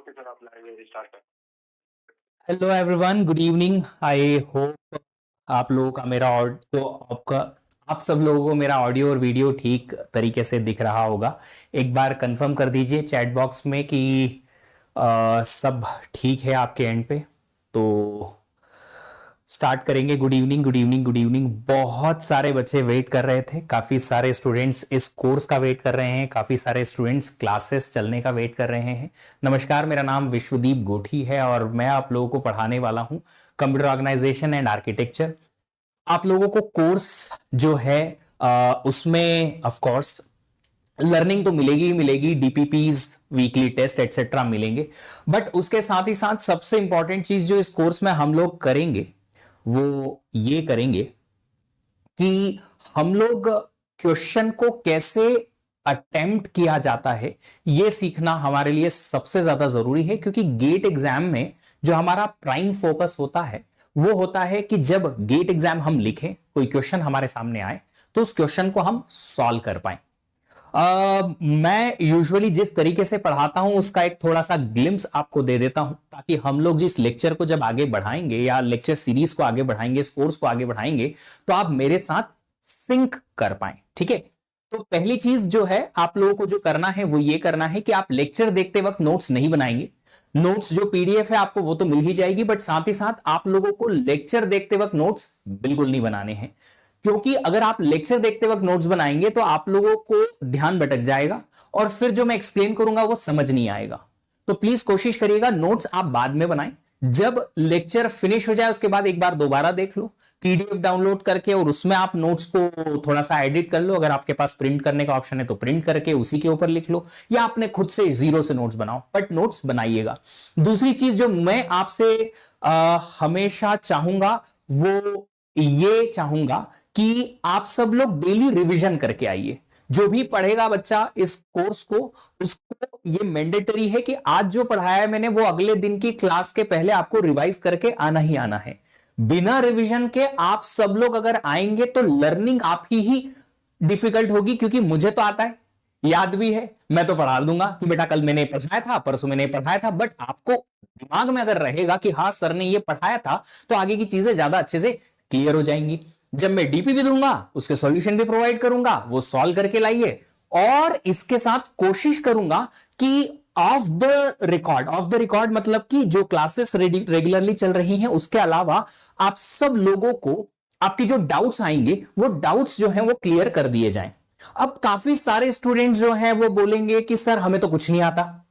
Okay sir, आप live start कर। Hello everyone, good evening. I hope आप लोगों का मेरा ऑडियो आप सब लोगों को मेरा ऑडियो और वीडियो ठीक तरीके से दिख रहा होगा। एक बार कंफर्म कर दीजिए चैट बॉक्स में कि सब ठीक है आपके एंड पे। तो स्टार्ट करेंगे। Good evening, good evening, good evening. बहुत सारे बच्चे वेट कर रहे थे, काफी सारे स्टूडेंट्स इस कोर्स का वेट कर रहे हैं, काफी सारे स्टूडेंट्स क्लासेस चलने का वेट कर रहे हैं। नमस्कार, मेरा नाम विश्वदीप गोठी है और मैं आप लोगों को पढ़ाने वाला हूं कंप्यूटर ऑर्गेनाइजेशन एंड आर्किटेक्चर। आप लोगों को कोर्स जो है उसमें ऑफ कोर्स लर्निंग तो मिलेगी ही मिलेगी, डीपीपीज, वीकली टेस्ट एटसेट्रा मिलेंगे। बट उसके साथ ही साथ सबसे इंपॉर्टेंट चीज जो इस कोर्स में हम लोग करेंगे वो ये करेंगे कि हम लोग क्वेश्चन को कैसे अटेम्प्ट किया जाता है, यह सीखना हमारे लिए सबसे ज्यादा जरूरी है। क्योंकि गेट एग्जाम में जो हमारा प्राइम फोकस होता है वो होता है कि जब गेट एग्जाम हम लिखें, कोई क्वेश्चन हमारे सामने आए तो उस क्वेश्चन को हम सॉल्व कर पाए। मैं यूजुअली जिस तरीके से पढ़ाता हूं उसका एक थोड़ा सा ग्लिम्स आपको दे देता हूं, ताकि हम लोग जिस लेक्चर को जब आगे बढ़ाएंगे या लेक्चर सीरीज को आगे बढ़ाएंगे, इस कोर्स को आगे बढ़ाएंगे, तो आप मेरे साथ सिंक कर पाए। ठीक है। तो पहली चीज जो है आप लोगों को जो करना है वो ये करना है कि आप लेक्चर देखते वक्त नोट्स नहीं बनाएंगे। नोट्स जो पीडीएफ है आपको वो तो मिल ही जाएगी, बट साथ ही साथ आप लोगों को लेक्चर देखते वक्त नोट्स बिल्कुल नहीं बनाने हैं। क्योंकि अगर आप लेक्चर देखते वक्त नोट्स बनाएंगे तो आप लोगों को ध्यान भटक जाएगा और फिर जो मैं एक्सप्लेन करूंगा वो समझ नहीं आएगा। तो प्लीज कोशिश करिएगा नोट्स आप बाद में बनाएं। जब लेक्चर फिनिश हो जाए उसके बाद एक बार दोबारा देख लो पीडीएफ डाउनलोड करके, और उसमें आप नोट्स को थोड़ा सा एडिट कर लो। अगर आपके पास प्रिंट करने का ऑप्शन है तो प्रिंट करके उसी के ऊपर लिख लो, या आपने खुद से जीरो से नोट्स बनाओ, बट नोट्स बनाइएगा। दूसरी चीज जो मैं आपसे हमेशा चाहूंगा वो ये चाहूंगा कि आप सब लोग डेली रिवीजन करके आइए। जो भी पढ़ेगा बच्चा इस कोर्स को, उसको ये मैंडेटरी है कि आज जो पढ़ाया है मैंने वो अगले दिन की क्लास के पहले आपको रिवाइज करके आना ही आना है। बिना रिवीजन के आप सब लोग अगर आएंगे तो लर्निंग आपकी ही डिफिकल्ट होगी। क्योंकि मुझे तो आता है, याद भी है, मैं तो पढ़ा दूंगा कि बेटा कल मैंने पढ़ाया था, परसों मैंने पढ़ाया था, बट आपको दिमाग में अगर रहेगा कि हाँ सर ने ये पढ़ाया था, तो आगे की चीजें ज्यादा अच्छे से क्लियर हो जाएंगी। जब मैं डीपी भी दूंगा उसके सॉल्यूशन भी प्रोवाइड करूंगा, वो सॉल्व करके लाइए। और इसके साथ कोशिश करूंगा कि ऑफ द रिकॉर्ड मतलब कि जो क्लासेस रेगुलरली चल रही हैं उसके अलावा आप सब लोगों को आपकी जो डाउट्स आएंगे वो डाउट्स जो हैं वो क्लियर कर दिए जाएं। अब काफी सारे स्टूडेंट्स जो हैं वो बोलेंगे कि सर हमें तो कुछ नहीं आता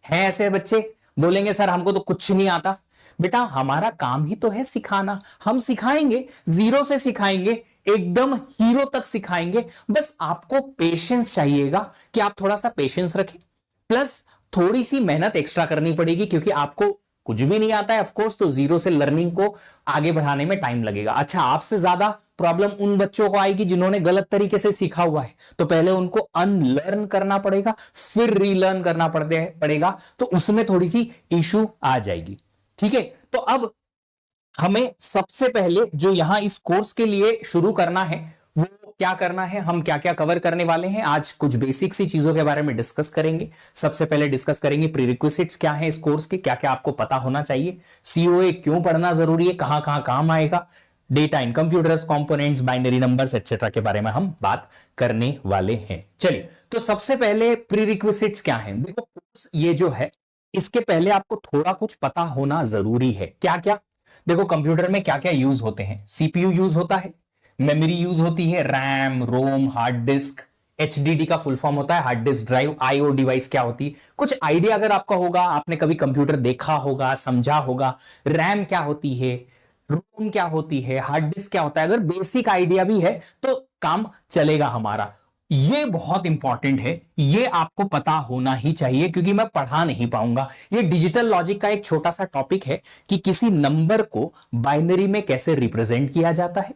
है। ऐसे बच्चे बोलेंगे सर हमको तो कुछ नहीं आता। बेटा हमारा काम ही तो है सिखाना, हम सिखाएंगे, जीरो से सिखाएंगे, एकदम हीरो तक सिखाएंगे। बस आपको पेशेंस चाहिएगा कि आप थोड़ा सा पेशेंस रखें, प्लस थोड़ी सी मेहनत एक्स्ट्रा करनी पड़ेगी। क्योंकि आपको कुछ भी नहीं आता है ऑफकोर्स, तो जीरो से लर्निंग को आगे बढ़ाने में टाइम लगेगा। अच्छा, आपसे ज्यादा प्रॉब्लम उन बच्चों को आएगी जिन्होंने गलत तरीके से सीखा हुआ है, तो पहले उनको अनलर्न करना पड़ेगा, फिर रीलर्न करना पड़ेगा, तो उसमें थोड़ी सी इशू आ जाएगी। ठीक है। तो अब हमें सबसे पहले जो यहां इस कोर्स के लिए शुरू करना है वो क्या करना है, हम क्या क्या कवर करने वाले हैं। आज कुछ बेसिक सी चीजों के बारे में डिस्कस करेंगे। सबसे पहले डिस्कस करेंगे प्रीरिक्विजिट्स क्या है इस कोर्स के, क्या क्या आपको पता होना चाहिए, सीओए क्यों पढ़ना जरूरी है, कहां कहां काम आएगा, data in computers, components, binary numbers etcetera के बारे में हम बात करने वाले हैं। चलिए, तो सबसे पहले प्रीरिक्विजिट्स क्या है। देखो कोर्स ये जो है इसके पहले आपको थोड़ा कुछ पता होना जरूरी है। क्या क्या? देखो कंप्यूटर में क्या क्या यूज होते हैं। सीपीयू यूज होता है, मेमोरी यूज होती है, रैम, रोम, हार्ड डिस्क, एचडीडी का फुल फॉर्म होता है hard disk drive. IO device क्या होती है, कुछ आइडिया अगर आपका होगा, आपने कभी कंप्यूटर देखा होगा, समझा होगा, रैम क्या होती है, रोम क्या होती है, हार्ड डिस्क क्या होता है, अगर बेसिक आइडिया भी है तो काम चलेगा हमारा। ये बहुत इंपॉर्टेंट है, ये आपको पता होना ही चाहिए, क्योंकि मैं पढ़ा नहीं पाऊंगा। ये डिजिटल लॉजिक का एक छोटा सा टॉपिक है कि किसी नंबर को बाइनरी में कैसे रिप्रेजेंट किया जाता है,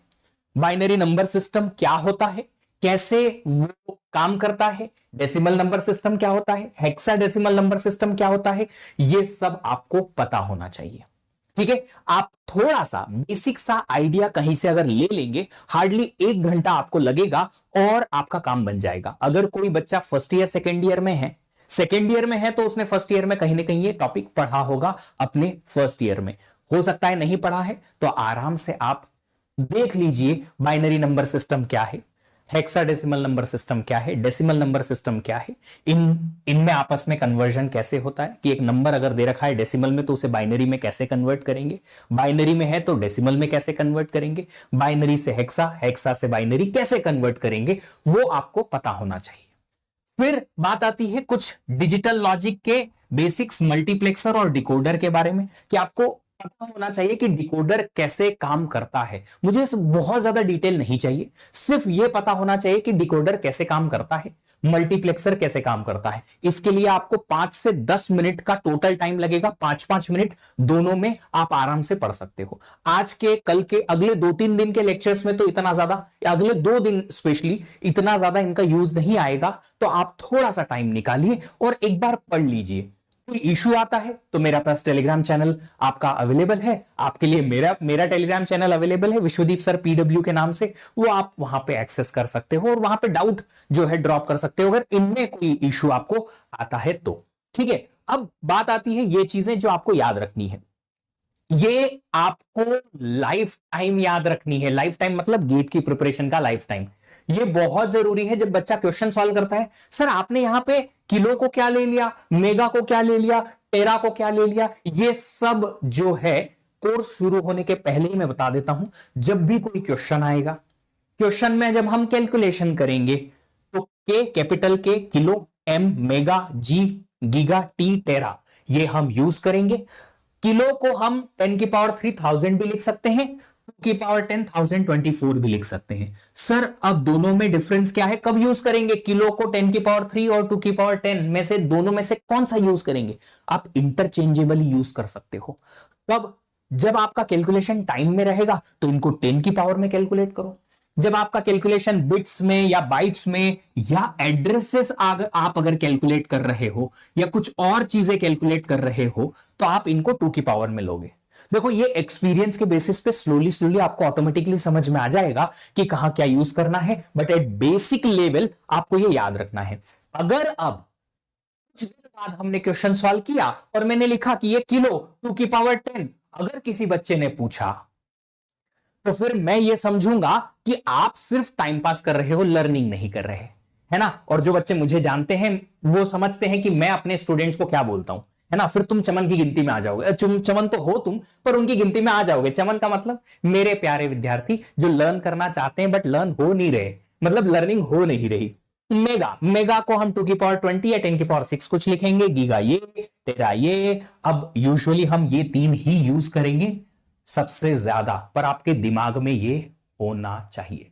बाइनरी नंबर सिस्टम क्या होता है, कैसे वो काम करता है, डेसिमल नंबर सिस्टम क्या होता है, हेक्साडेसिमल नंबर सिस्टम क्या होता है, ये सब आपको पता होना चाहिए। ठीक है। आप थोड़ा सा बेसिक सा आइडिया कहीं से अगर ले लेंगे, हार्डली 1 घंटा आपको लगेगा और आपका काम बन जाएगा। अगर कोई बच्चा फर्स्ट ईयर सेकेंड ईयर में है, सेकेंड ईयर में है तो उसने फर्स्ट ईयर में कहीं ना कहीं ये टॉपिक पढ़ा होगा अपने फर्स्ट ईयर में। हो सकता है नहीं पढ़ा है तो आराम से आप देख लीजिए बाइनरी नंबर सिस्टम क्या है, हेक्साडेसिमल नंबर सिस्टम क्या है, डेसिमल नंबर सिस्टम क्या है, इनमें आपस में कन्वर्जन कैसे होता है कि एक नंबर अगर दे रखा है डेसिमल में तो उसे बाइनरी में कैसे कन्वर्ट करेंगे, बाइनरी में है तो डेसिमल में कैसे कन्वर्ट करेंगे, बाइनरी से हेक्सा, हेक्सा से बाइनरी कैसे कन्वर्ट करेंगे, वो आपको पता होना चाहिए। फिर बात आती है कुछ डिजिटल लॉजिक के बेसिक्स, मल्टीप्लेक्सर और डिकोडर के बारे में कि आपको पता होना चाहिए कि डिकोडर कैसे काम करता है। मुझे बहुत ज्यादा डिटेल नहीं चाहिए, सिर्फ यह पता होना चाहिए कि डिकोडर कैसे काम करता है, मल्टीप्लेक्सर कैसे काम करता है। इसके लिए आपको 5 से 10 मिनट का टोटल टाइम लगेगा, 5-5 मिनट दोनों में आप आराम से पढ़ सकते हो। आज के, कल के, अगले 2-3 दिन के लेक्चर्स में तो इतना ज्यादा, अगले 2 दिन स्पेशली इतना ज्यादा इनका यूज नहीं आएगा, तो आप थोड़ा सा टाइम निकालिए और एक बार पढ़ लीजिए। कोई इशू आता है तो मेरा पास टेलीग्राम चैनल आपका अवेलेबल है, आपके लिए मेरा टेलीग्राम चैनल अवेलेबल है विश्वदीप सर पीडब्ल्यू के नाम से, वो आप वहां पे एक्सेस कर सकते हो और वहां पे डाउट जो है ड्रॉप कर सकते हो अगर इनमें कोई इशू आपको आता है तो। ठीक है, अब बात आती है ये चीजें जो आपको याद रखनी है, ये आपको लाइफ टाइम याद रखनी है। लाइफ टाइम मतलब गेट की प्रिपरेशन का लाइफ टाइम, ये बहुत जरूरी है। जब बच्चा क्वेश्चन सॉल्व करता है, सर आपने यहां पे किलो को क्या ले लिया, मेगा को क्या ले लिया, टेरा को क्या ले लिया, ये सब जो है कोर्स शुरू होने के पहले ही मैं बता देता हूं। जब भी कोई क्वेश्चन आएगा, क्वेश्चन में जब हम कैलकुलेशन करेंगे तो के कैपिटल के, किलो, एम मेगा, जी गीगा, टी टेरा, ये हम यूज करेंगे। किलो को हम 10 की पावर 3000 भी लिख सकते हैं, 2 की पावर 10,024 भी लिख सकते हैं। सर अब दोनों में डिफरेंस क्या है, कब यूज करेंगे किलो को 10 की पावर 3 और 2 की पावर 10 में से, दोनों में से कौन सा यूज करेंगे? आप इंटरचेंजेबल यूज कर सकते हो। कब? जब आपका कैलकुलेशन टाइम में रहेगा तो इनको 10 की पावर में कैलकुलेट करो, जब आपका कैलकुलेशन बिट्स में या बाइट्स में या एड्रेसेस आप अगर कैलकुलेट कर रहे हो या कुछ और चीजें कैलकुलेट कर रहे हो तो आप इनको 2 की पावर में लोगे। देखो ये एक्सपीरियंस के बेसिस पे स्लोली स्लोली आपको ऑटोमेटिकली समझ में आ जाएगा कि कहां क्या यूज करना है, बट एट बेसिक लेवल आपको ये याद रखना है। अगर अब कुछ दिन बाद हमने क्वेश्चन सॉल्व किया और मैंने लिखा कि ये किलो 2 की पावर 10, अगर किसी बच्चे ने पूछा तो फिर मैं ये समझूंगा कि आप सिर्फ टाइम पास कर रहे हो, लर्निंग नहीं कर रहे, है ना। और जो बच्चे मुझे जानते हैं वो समझते हैं कि मैं अपने स्टूडेंट्स को क्या बोलता हूं, है ना। फिर तुम चमन की गिनती में आ जाओगे, चमन तो हो तुम, पर उनकी गिनती में आ जाओगे। चमन का मतलब मेरे प्यारे विद्यार्थी जो लर्न करना चाहते हैं बट लर्न हो नहीं रहे, मतलब लर्निंग हो नहीं रही। मेगा, मेगा को हम 2 की पावर 20 या 10 की पावर 6 कुछ लिखेंगे, गीगा ये, तेरा ये। अब यूजुअली हम ये 3 ही यूज करेंगे सबसे ज्यादा, पर आपके दिमाग में ये होना चाहिए,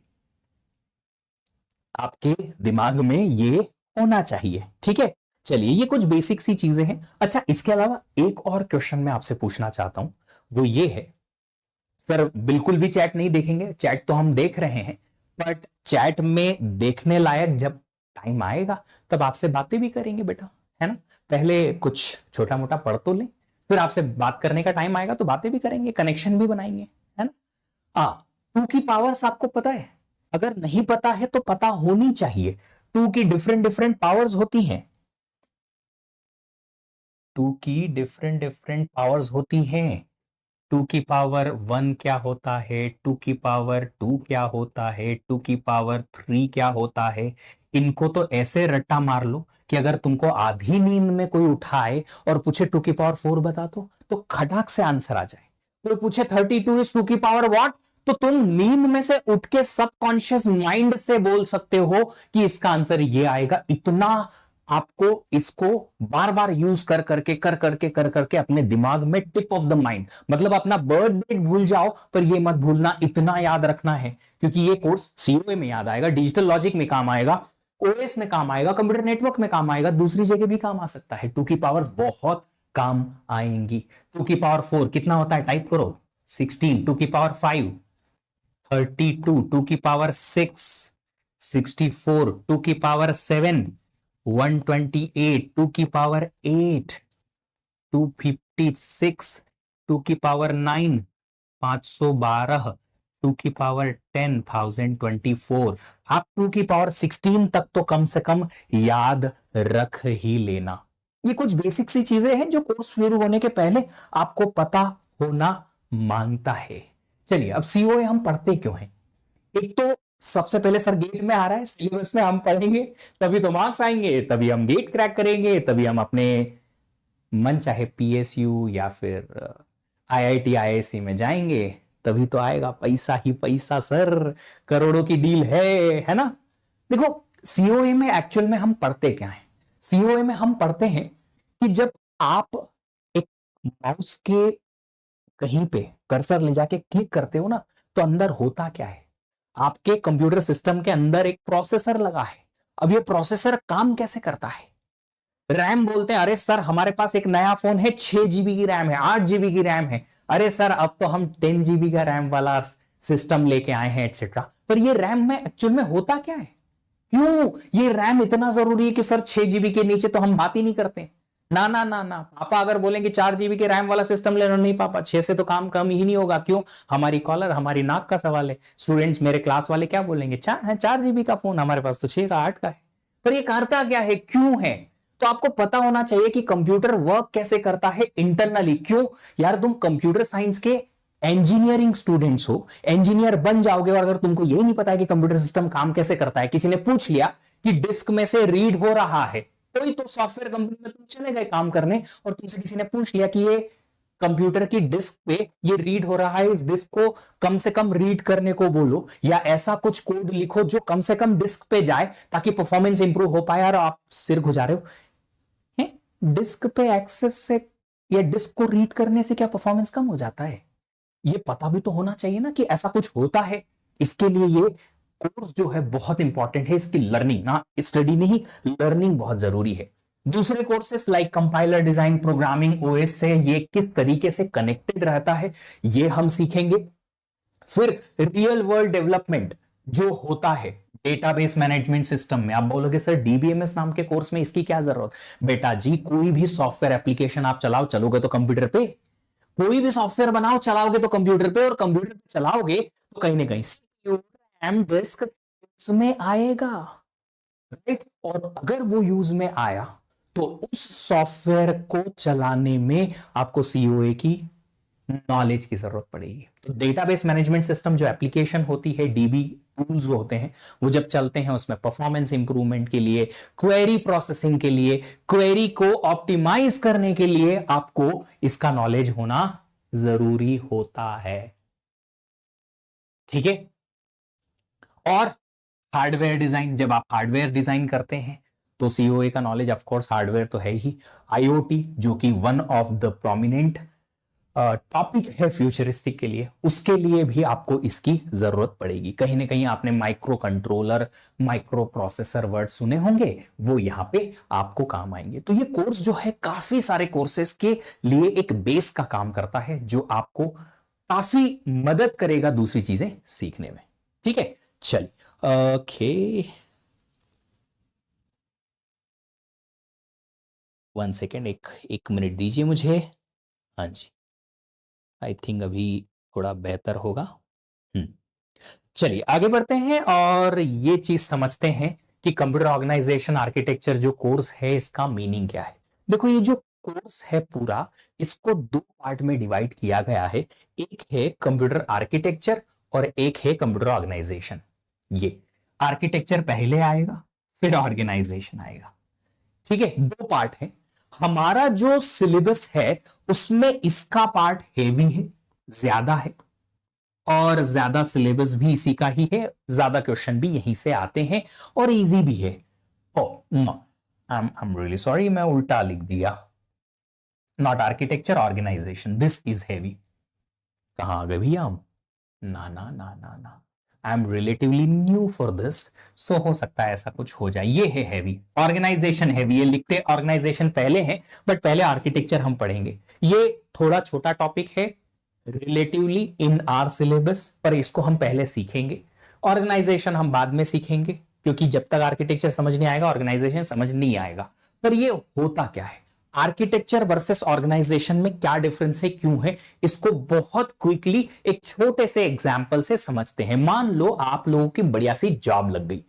आपके दिमाग में ये होना चाहिए। ठीक है, चलिए ये कुछ बेसिक सी चीजें हैं। अच्छा, इसके अलावा एक और क्वेश्चन मैं आपसे पूछना चाहता हूं, वो ये है, सर बिल्कुल भी चैट नहीं देखेंगे, चैट तो हम देख रहे हैं, बट चैट में देखने लायक जब टाइम आएगा तब आपसे बातें भी करेंगे बेटा, है ना। पहले कुछ छोटा मोटा पढ़ तो लें, फिर आपसे बात करने का टाइम आएगा तो बातें भी करेंगे, कनेक्शन भी बनाएंगे, है ना। 2 की पावर्स आपको पता है? अगर नहीं पता है तो पता होनी चाहिए। 2 की डिफरेंट डिफरेंट पावर्स होती हैं, 2 की डिफरेंट डिफरेंट पावर्स होती हैं। 2 की पावर 1 क्या होता है, 2 की पावर 2 क्या होता है, 2 की पावर 3 क्या होता है। इनको तो ऐसे रट्टा मार लो कि अगर तुमको आधी नींद में कोई उठाए और पूछे 2 की पावर 4 बता दो तो खटाक से आंसर आ जाए। कोई पूछे 32 इज 2 की पावर व्हाट, तो तुम नींद में से उठ के सबकॉन्शियस माइंड से बोल सकते हो कि इसका आंसर ये आएगा। इतना आपको इसको बार बार यूज कर करके अपने दिमाग में, टिप ऑफ द माइंड, मतलब अपना बर्थ डेट भूल जाओ पर ये मत भूलना, इतना याद रखना है, क्योंकि ये कोर्स सीओए में याद आएगा, डिजिटल लॉजिक में काम आएगा, ओएस में काम आएगा, कंप्यूटर नेटवर्क में काम आएगा, दूसरी जगह भी काम आ सकता है। 2 की पावर्स बहुत काम आएंगी। 2 की पावर 4 कितना होता है, टाइप करो 16, 2 की पावर 5 32, 2 की पावर 6 64, 2 की पावर 7 128, 2 की पावर 8 256, 2 की पावर 9 512, टू की पावर 10,024, आप टू की पावर 16 तक तो कम से कम याद रख ही लेना। ये कुछ बेसिक सी चीजें हैं जो कोर्स शुरू होने के पहले आपको पता होना मांगता है। चलिए अब सीओए हम पढ़ते क्यों हैं? एक तो सबसे पहले सर गेट में आ रहा है, सिलेबस में हम पढ़ेंगे तभी तो मार्क्स आएंगे, तभी हम गेट क्रैक करेंगे, तभी हम अपने मन चाहे पीएसयू या फिर आईआईटी आईआईसी में जाएंगे, तभी तो आएगा पैसा ही पैसा सर, करोड़ों की डील है ना। देखो सीओए में एक्चुअल में हम पढ़ते क्या है? सीओए में हम पढ़ते हैं कि जब आप एक माउस के कहीं पे कर्सर ले जाके क्लिक करते हो ना, तो अंदर होता क्या है? आपके कंप्यूटर सिस्टम के अंदर एक प्रोसेसर लगा है। अब ये प्रोसेसर काम कैसे करता है? रैम बोलते हैं, अरे सर हमारे पास एक नया फोन है 6 GB की रैम है, 8 GB की रैम है, अरे सर अब तो हम 10 GB का रैम वाला सिस्टम लेके आए हैं एक्सेट्रा। पर ये रैम में एक्चुअल में होता क्या है? क्यों ये रैम इतना जरूरी है कि सर 6 GB के नीचे तो हम बात ही नहीं करते? ना ना ना ना, पापा अगर बोलेंगे 4 GB के रैम वाला सिस्टम लेना, नहीं पापा 6 से तो काम कम ही नहीं होगा। क्यों? हमारी कॉलर हमारी नाक का सवाल है। स्टूडेंट्स मेरे क्लास वाले क्या बोलेंगे, 4 GB का फोन, हमारे पास तो 6 का 8 का है। पर ये करता क्या है, क्यों है? तो आपको पता होना चाहिए कि कंप्यूटर वर्क कैसे करता है इंटरनली। क्यों यार, तुम कंप्यूटर साइंस के इंजीनियरिंग स्टूडेंट्स हो, इंजीनियर बन जाओगे, और अगर तुमको यही नहीं पता है कि कंप्यूटर सिस्टम काम कैसे करता है, किसी ने पूछ लिया कि डिस्क में से रीड हो रहा है, कोई तो सॉफ्टवेयर कंपनी में तुम चले गए काम करने, और तुमसे किसी ने पूछ लिया कि ये कंप्यूटर की डिस्क पे ये रीड हो रहा है, इस डिस्क को कम से कम रीड करने को बोलो, या ऐसा कुछ कोड लिखो जो कम से कम डिस्क पे जाए ताकि परफॉर्मेंस इंप्रूव हो पाए, और आप सिर घुसा रहे हो हैं? डिस्क पे एक्सेस से या डिस्क को रीड करने से क्या परफॉर्मेंस कम हो जाता है? ये पता भी तो होना चाहिए ना कि ऐसा कुछ होता है। इसके लिए ये कोर्स जो है बहुत इंपॉर्टेंट है, इसकी लर्निंग ना, स्टडी नहीं, लर्निंग बहुत जरूरी है। दूसरे courses like compiler design, programming, OS से ये किस तरीके से कनेक्टेड रहता है ये हम सीखेंगे। फिर रियल वर्ल्ड डेवलपमेंट जो होता है डेटाबेस मैनेजमेंट सिस्टम में, आप बोलोगे सर डीबीएमएस नाम के कोर्स में इसकी क्या जरूरत? बेटा जी कोई भी सॉफ्टवेयर एप्लीकेशन आप चलोगे तो कंप्यूटर पे, कोई भी सॉफ्टवेयर बनाओ चलाओगे तो कंप्यूटर पे, और कंप्यूटर पे चलाओगे तो कहीं ना कहीं सीपीयू, रैम, डिस्क उसमें आएगा, राइट? और अगर वो यूज में आया तो उस सॉफ्टवेयर को चलाने में आपको सीओए की नॉलेज की जरूरत पड़ेगी। तो डेटाबेस मैनेजमेंट सिस्टम जो एप्लीकेशन होती है, डीबी टूल्स जो होते हैं, वो जब चलते हैं उसमें परफॉर्मेंस इंप्रूवमेंट के लिए, क्वेरी प्रोसेसिंग के लिए, क्वेरी को ऑप्टिमाइज करने के लिए आपको इसका नॉलेज होना जरूरी होता है। ठीक है? और हार्डवेयर डिजाइन, जब आप हार्डवेयर डिजाइन करते हैं तो सीओए का नॉलेज ऑफ कोर्स हार्डवेयर तो है ही। आईओटी जो कि one of the prominent topic है फ्यूचरिस्टिक के लिए, उसके लिए भी आपको इसकी जरूरत पड़ेगी। कहीं ना कहीं आपने micro controller, micro processor word सुने होंगे, वो यहां पे आपको काम आएंगे। तो ये कोर्स जो है काफी सारे कोर्सेस के लिए एक बेस का काम करता है, जो आपको काफी मदद करेगा दूसरी चीजें सीखने में। ठीक है, चलिए ओके, 1 सेकेंड, एक मिनट दीजिए मुझे। हाँ जी, आई थिंक अभी थोड़ा बेहतर होगा। चलिए आगे बढ़ते हैं और ये चीज समझते हैं कि कंप्यूटर ऑर्गेनाइजेशन आर्किटेक्चर जो कोर्स है इसका मीनिंग क्या है। देखो ये जो कोर्स है पूरा, इसको 2 पार्ट में डिवाइड किया गया है। एक है कंप्यूटर आर्किटेक्चर और एक है कंप्यूटर ऑर्गेनाइजेशन। ये आर्किटेक्चर पहले आएगा, फिर ऑर्गेनाइजेशन आएगा। ठीक है, 2 पार्ट है। हमारा जो सिलेबस है उसमें इसका पार्ट हेवी है, ज्यादा है, और ज्यादा सिलेबस भी इसी का ही है, ज्यादा क्वेश्चन भी यहीं से आते हैं और इजी भी है। Oh no, I am really sorry, मैं उल्टा लिख दिया, not architecture, organisation, this is heavy. कहां आ गए भैया हम? ना ना ना ना ना, I am relatively new for this, so हो सकता है ऐसा कुछ हो जाए। ये है हैवी, ऑर्गेनाइजेशन हैवी, ये लिखते ऑर्गेनाइजेशन पहले है, बट पहले आर्किटेक्चर हम पढ़ेंगे। ये थोड़ा छोटा टॉपिक है रिलेटिवली इन आर सिलेबस, पर इसको हम पहले सीखेंगे। ऑर्गेनाइजेशन हम बाद में सीखेंगे, क्योंकि जब तक आर्किटेक्चर समझ नहीं आएगा ऑर्गेनाइजेशन समझ नहीं आएगा। पर ये होता क्या है, आर्किटेक्चर वर्सेस ऑर्गेनाइजेशन में क्या डिफरेंस है, क्यों है, इसको बहुत क्विकली एक छोटे से एग्जांपल से समझते हैं। मान लो आप लोगों की बढ़िया सी जॉब लग गई,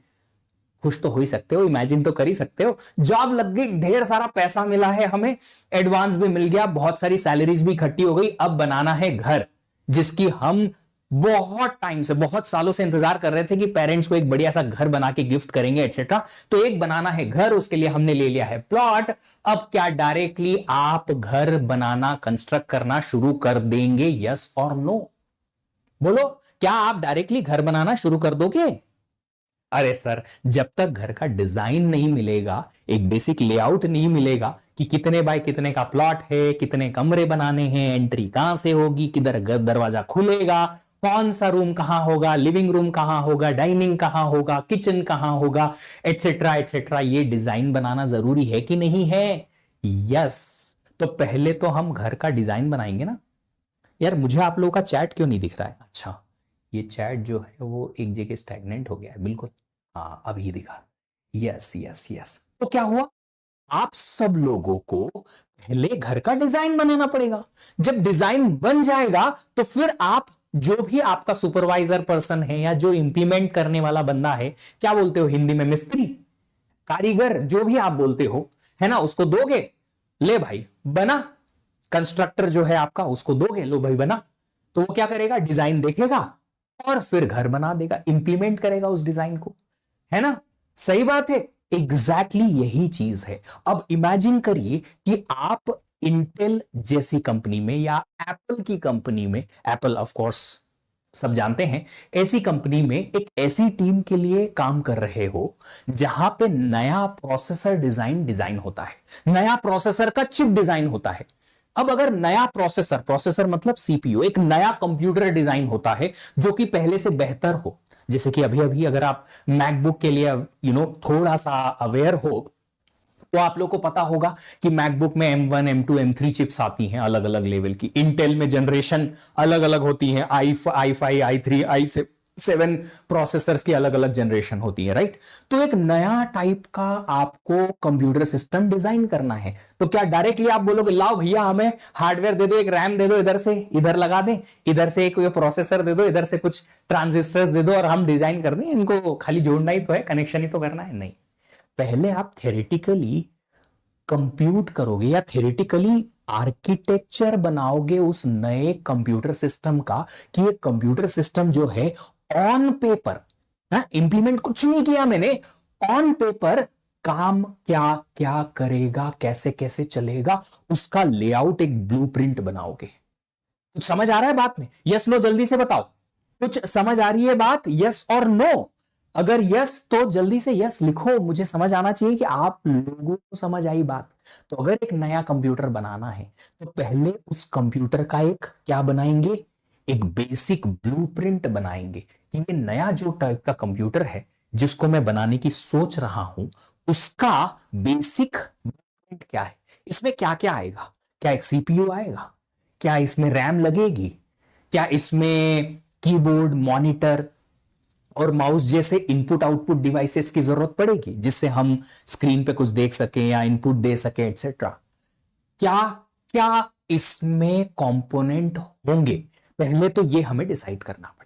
खुश तो हो ही सकते हो, इमेजिन तो कर ही सकते हो, जॉब लग गई, ढेर सारा पैसा मिला है हमें, एडवांस भी मिल गया, बहुत सारी सैलरीज भी इकट्ठी हो गई। अब बनाना है घर, जिसकी हम बहुत टाइम से, बहुत सालों से इंतजार कर रहे थे कि पेरेंट्स को एक बढ़िया सा घर बना के गिफ्ट करेंगे एटसेट्रा। तो एक बनाना है घर, उसके लिए हमने ले लिया है प्लॉट। अब क्या डायरेक्टली आप घर बनाना, कंस्ट्रक्ट करना शुरू कर देंगे, यस और नो? बोलो, क्या आप डायरेक्टली घर बनाना शुरू कर दोगे? अरे सर, जब तक घर का डिजाइन नहीं मिलेगा, एक बेसिक लेआउट नहीं मिलेगा कि कितने बाय कितने का प्लॉट है, कितने कमरे बनाने हैं, एंट्री कहां से होगी, किधर दरवाजा खुलेगा, कौन सा रूम कहां होगा, लिविंग रूम कहां होगा, डाइनिंग कहां होगा, किचन कहां होगा, एटसेट्रा एटसेट्रा, ये डिजाइन बनाना जरूरी है कि नहीं है? यस। तो पहले तो हम घर का डिजाइन बनाएंगे ना। यार मुझे आप लोगों का चैट क्यों नहीं दिख रहा है? अच्छा, ये चैट जो है वो एक जगह स्टैग्नेंट हो गया है, बिल्कुल। हाँ, अब ये दिखा। Yes yes yes. तो क्या हुआ, आप सब लोगों को पहले घर का डिजाइन बनाना पड़ेगा। जब डिजाइन बन जाएगा तो फिर आप, जो भी आपका सुपरवाइजर पर्सन है या जो इंप्लीमेंट करने वाला बंदा है, क्या बोलते हो हिंदी में, मिस्त्री, कारीगर, जो भी आप बोलते हो, है ना, उसको दोगे, ले भाई बना। कंस्ट्रक्टर जो है आपका, उसको दोगे, लो भाई बना। तो वो क्या करेगा, डिजाइन देखेगा और फिर घर बना देगा, इंप्लीमेंट करेगा उस डिजाइन को, है ना? सही बात है, एग्जैक्टली यही चीज है। अब इमेजिन करिए कि आप इंटेल जैसी कंपनी में या एप्पल की कंपनी में, एप्पल ऑफ कोर्स सब जानते हैं, ऐसी कंपनी में एक ऐसी टीम के लिए काम कर रहे हो जहां पे नया प्रोसेसर डिजाइन होता है, नया प्रोसेसर का चिप डिजाइन होता है। अब अगर नया प्रोसेसर मतलब सीपीयू, एक नया कंप्यूटर डिजाइन होता है जो कि पहले से बेहतर हो, जैसे कि अभी अभी अगर आप मैकबुक के लिए थोड़ा सा अवेयर हो, तो आप लोग को पता होगा कि मैकबुक में M1 M2 M3 चिप्स आती हैं, अलग अलग लेवल की। इंटेल में जनरेशन अलग अलग होती हैं, i5 i3 i7 प्रोसेसर्स की अलग अलग जनरेशन होती है, राइट? तो एक नया टाइप का आपको कंप्यूटर सिस्टम डिजाइन करना है। तो क्या डायरेक्टली आप बोलोगे लाओ भैया हमें हार्डवेयर दे दो, एक रैम दे दो, इधर से इधर लगा दें, इधर से एक प्रोसेसर दे दो, इधर से कुछ ट्रांजिस्टर्स दे दो और हम डिजाइन कर दें, इनको खाली जोड़ना ही तो है, कनेक्शन ही तो करना है? नहीं, पहले आप थ्योरेटिकली कंप्यूट करोगे या थ्योरेटिकली आर्किटेक्चर बनाओगे उस नए कंप्यूटर सिस्टम का, कि ये कंप्यूटर सिस्टम जो है ऑन पेपर, इंप्लीमेंट कुछ नहीं किया मैंने, ऑन पेपर काम क्या क्या करेगा, कैसे कैसे चलेगा, उसका लेआउट, एक ब्लूप्रिंट बनाओगे। कुछ समझ आ रहा है बात में? यस नो, जल्दी से बताओ, कुछ समझ आ रही है बात? यस और नो? अगर यस तो जल्दी से यस लिखो, मुझे समझ आना चाहिए कि आप लोगों को समझ आई बात। तो अगर एक नया कंप्यूटर बनाना है तो पहले उस कंप्यूटर का एक क्या बनाएंगे, एक बेसिक ब्लूप्रिंट बनाएंगे कि ये नया जो टाइप का कंप्यूटर है जिसको मैं बनाने की सोच रहा हूं, उसका बेसिक ब्लूप्रिंट क्या है, इसमें क्या क्या आएगा, क्या एक सीपीयू आएगा, क्या इसमें रैम लगेगी, क्या इसमें कीबोर्ड, मॉनिटर और माउस जैसे इनपुट आउटपुट डिवाइसेस की जरूरत पड़ेगी जिससे हम स्क्रीन पे कुछ देख सकें या इनपुट दे सकें एटसेट्रा। क्या क्या इसमें कंपोनेंट होंगे, पहले तो ये हमें डिसाइड करना पड़ेगा।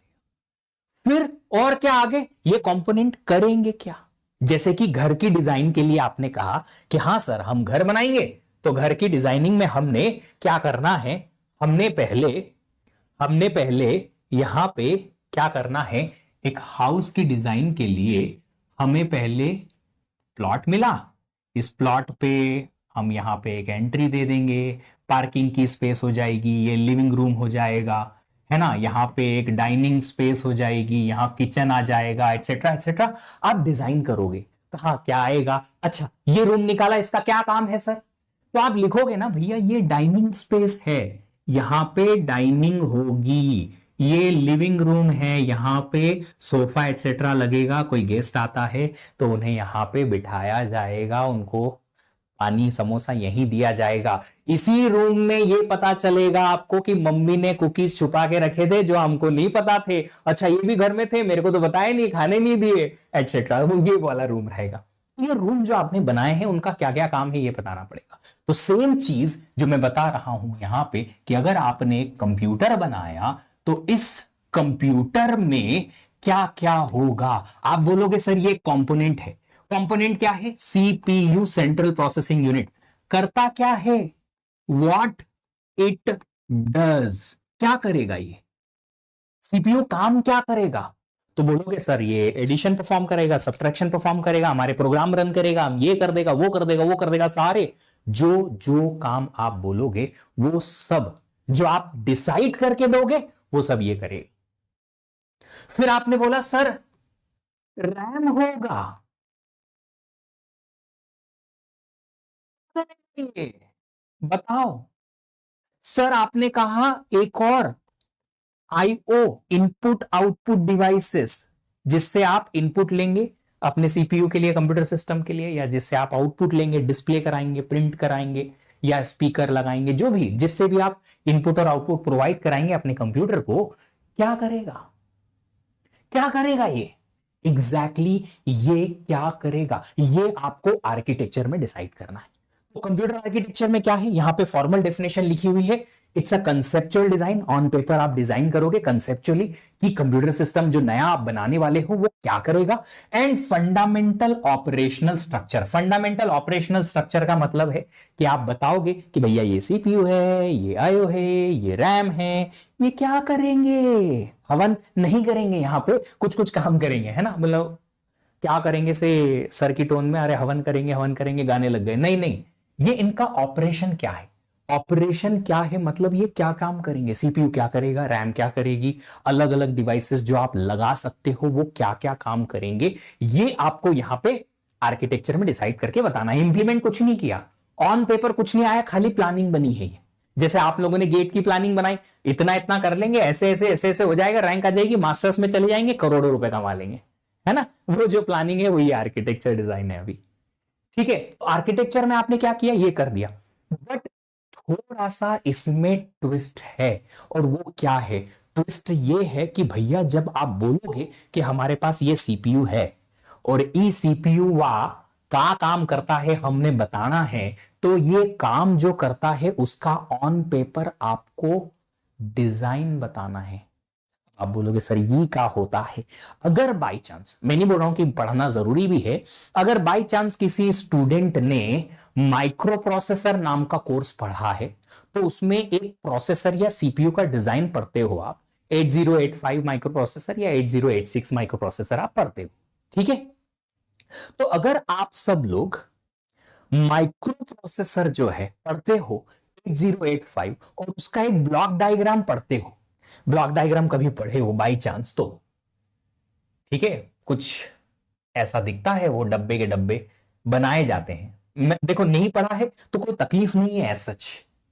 फिर और क्या आगे, ये कंपोनेंट करेंगे क्या? जैसे कि घर की डिजाइन के लिए आपने कहा कि हां सर हम घर बनाएंगे, तो घर की डिजाइनिंग में हमने क्या करना है, हमने पहले यहां पे क्या करना है, एक हाउस की डिजाइन के लिए हमें पहले प्लॉट मिला, इस प्लॉट पे हम यहां पे एक एंट्री दे देंगे, पार्किंग की स्पेस हो जाएगी, ये लिविंग रूम हो जाएगा, है ना, यहाँ पे एक डाइनिंग स्पेस हो जाएगी, यहाँ किचन आ जाएगा, एटसेट्रा एटसेट्रा। आप डिजाइन करोगे कहाँ क्या आएगा, अच्छा ये रूम निकाला, इसका क्या काम है सर? तो आप लिखोगे ना भैया ये डाइनिंग स्पेस है, यहां पे डाइनिंग होगी, ये लिविंग रूम है, यहां पे सोफा एटसेट्रा लगेगा, कोई गेस्ट आता है तो उन्हें यहां पे बिठाया जाएगा, उनको पानी समोसा यहीं दिया जाएगा। इसी रूम में ये पता चलेगा आपको कि मम्मी ने कुकीज छुपा के रखे थे जो हमको नहीं पता थे, अच्छा ये भी घर में थे, मेरे को तो बताया नहीं, खाने नहीं दिए एटसेट्रा, वो ये वाला रूम रहेगा। ये रूम जो आपने बनाए हैं उनका क्या क्या काम है ये बताना पड़ेगा। तो सेम चीज जो मैं बता रहा हूं यहां पे कि अगर आपने कंप्यूटर बनाया तो इस कंप्यूटर में क्या क्या होगा। आप बोलोगे सर ये कंपोनेंट है। कंपोनेंट क्या है? CPU, central processing unit. करता क्या है? What it does. क्या करेगा ये? सीपीयू काम क्या करेगा? तो बोलोगे सर ये एडिशन परफॉर्म करेगा, सब्ट्रैक्शन परफॉर्म करेगा, हमारे प्रोग्राम रन करेगा, हम ये कर देगा, वो कर देगा, वो कर देगा। सारे जो जो काम आप बोलोगे वो सब जो आप डिसाइड करके दोगे वो सब ये करेगा। फिर आपने बोला सर रैम होगा। बताओ। सर आपने कहा एक और आईओ, इनपुट आउटपुट डिवाइसेस, जिससे आप इनपुट लेंगे अपने सीपीयू के लिए, कंप्यूटर सिस्टम के लिए, या जिससे आप आउटपुट लेंगे, डिस्प्ले कराएंगे, प्रिंट कराएंगे, या स्पीकर लगाएंगे, जो भी जिससे भी आप इनपुट और आउटपुट प्रोवाइड कराएंगे अपने कंप्यूटर को। क्या करेगा? क्या करेगा ये? एग्जैक्टली ये क्या करेगा ये आपको आर्किटेक्चर में डिसाइड करना है। तो कंप्यूटर आर्किटेक्चर में क्या है? यहां पे फॉर्मल डेफिनेशन लिखी हुई है। It's a conceptual design. On paper आप डिजाइन करोगे कंसेप्चुअली कि कंप्यूटर सिस्टम जो नया आप बनाने वाले हो वो क्या करेगा। And fundamental operational structure. Fundamental operational structure का मतलब है कि आप बताओगे कि भैया ये सीपीयू है, ये आईओ है, ये रैम है, ये क्या करेंगे। हवन नहीं करेंगे, यहां पे कुछ कुछ काम करेंगे, है ना। मतलब क्या करेंगे से सर की टोन में, अरे हवन करेंगे हवन करेंगे गाने लग गए, नहीं नहीं। ये इनका ऑपरेशन क्या है? ऑपरेशन क्या है मतलब ये क्या काम करेंगे। सीपीयू क्या करेगा, रैम क्या करेगी, अलग अलग डिवाइसेस जो आप लगा सकते हो वो क्या क्या काम करेंगे, ये आपको यहां पे आर्किटेक्चर में डिसाइड करके बताना है। इंप्लीमेंट कुछ नहीं किया, ऑन पेपर कुछ नहीं आया, खाली प्लानिंग बनी है। जैसे आप लोगों ने गेट की प्लानिंग बनाई, इतना इतना कर लेंगे, ऐसे ऐसे ऐसे ऐसे हो जाएगा, रैंक आ जाएगी, मास्टर्स में चले जाएंगे, करोड़ों रुपए कमा लेंगे, है ना। वो जो प्लानिंग है वो ये आर्किटेक्चर डिजाइन है अभी। ठीक है, तो आर्किटेक्चर में आपने क्या किया, ये कर दिया। बट थोड़ा सा इसमें ट्विस्ट है। और वो क्या है? ट्विस्ट ये है कि भैया जब आप बोलोगे कि हमारे पास ये सीपीयू है और ई सीपीयू वा का काम करता है हमने बताना है, तो ये काम जो करता है उसका ऑन पेपर आपको डिजाइन बताना है। आप बोलोगे सर ये क्या होता है? अगर बाई चांस, मैं नहीं बोल रहा हूं कि पढ़ना जरूरी भी है, अगर बाई चांस किसी स्टूडेंट ने माइक्रो प्रोसेसर नाम का कोर्स पढ़ा है तो उसमें एक प्रोसेसर या सीपीयू का डिजाइन पढ़ते हो आप। 8085 माइक्रो प्रोसेसर या 8086 माइक्रो प्रोसेसर आप पढ़ते हो। ठीक है, तो अगर आप सब लोग माइक्रो प्रोसेसर जो है पढ़ते हो 8085 और उसका एक ब्लॉक डायग्राम पढ़ते हो, ब्लॉक डायग्राम कभी पढ़े हो बाई चांस तो ठीक है, कुछ ऐसा दिखता है, वो डब्बे के डब्बे बनाए जाते हैं। मैं देखो नहीं पढ़ा है तो कोई तकलीफ नहीं है सच,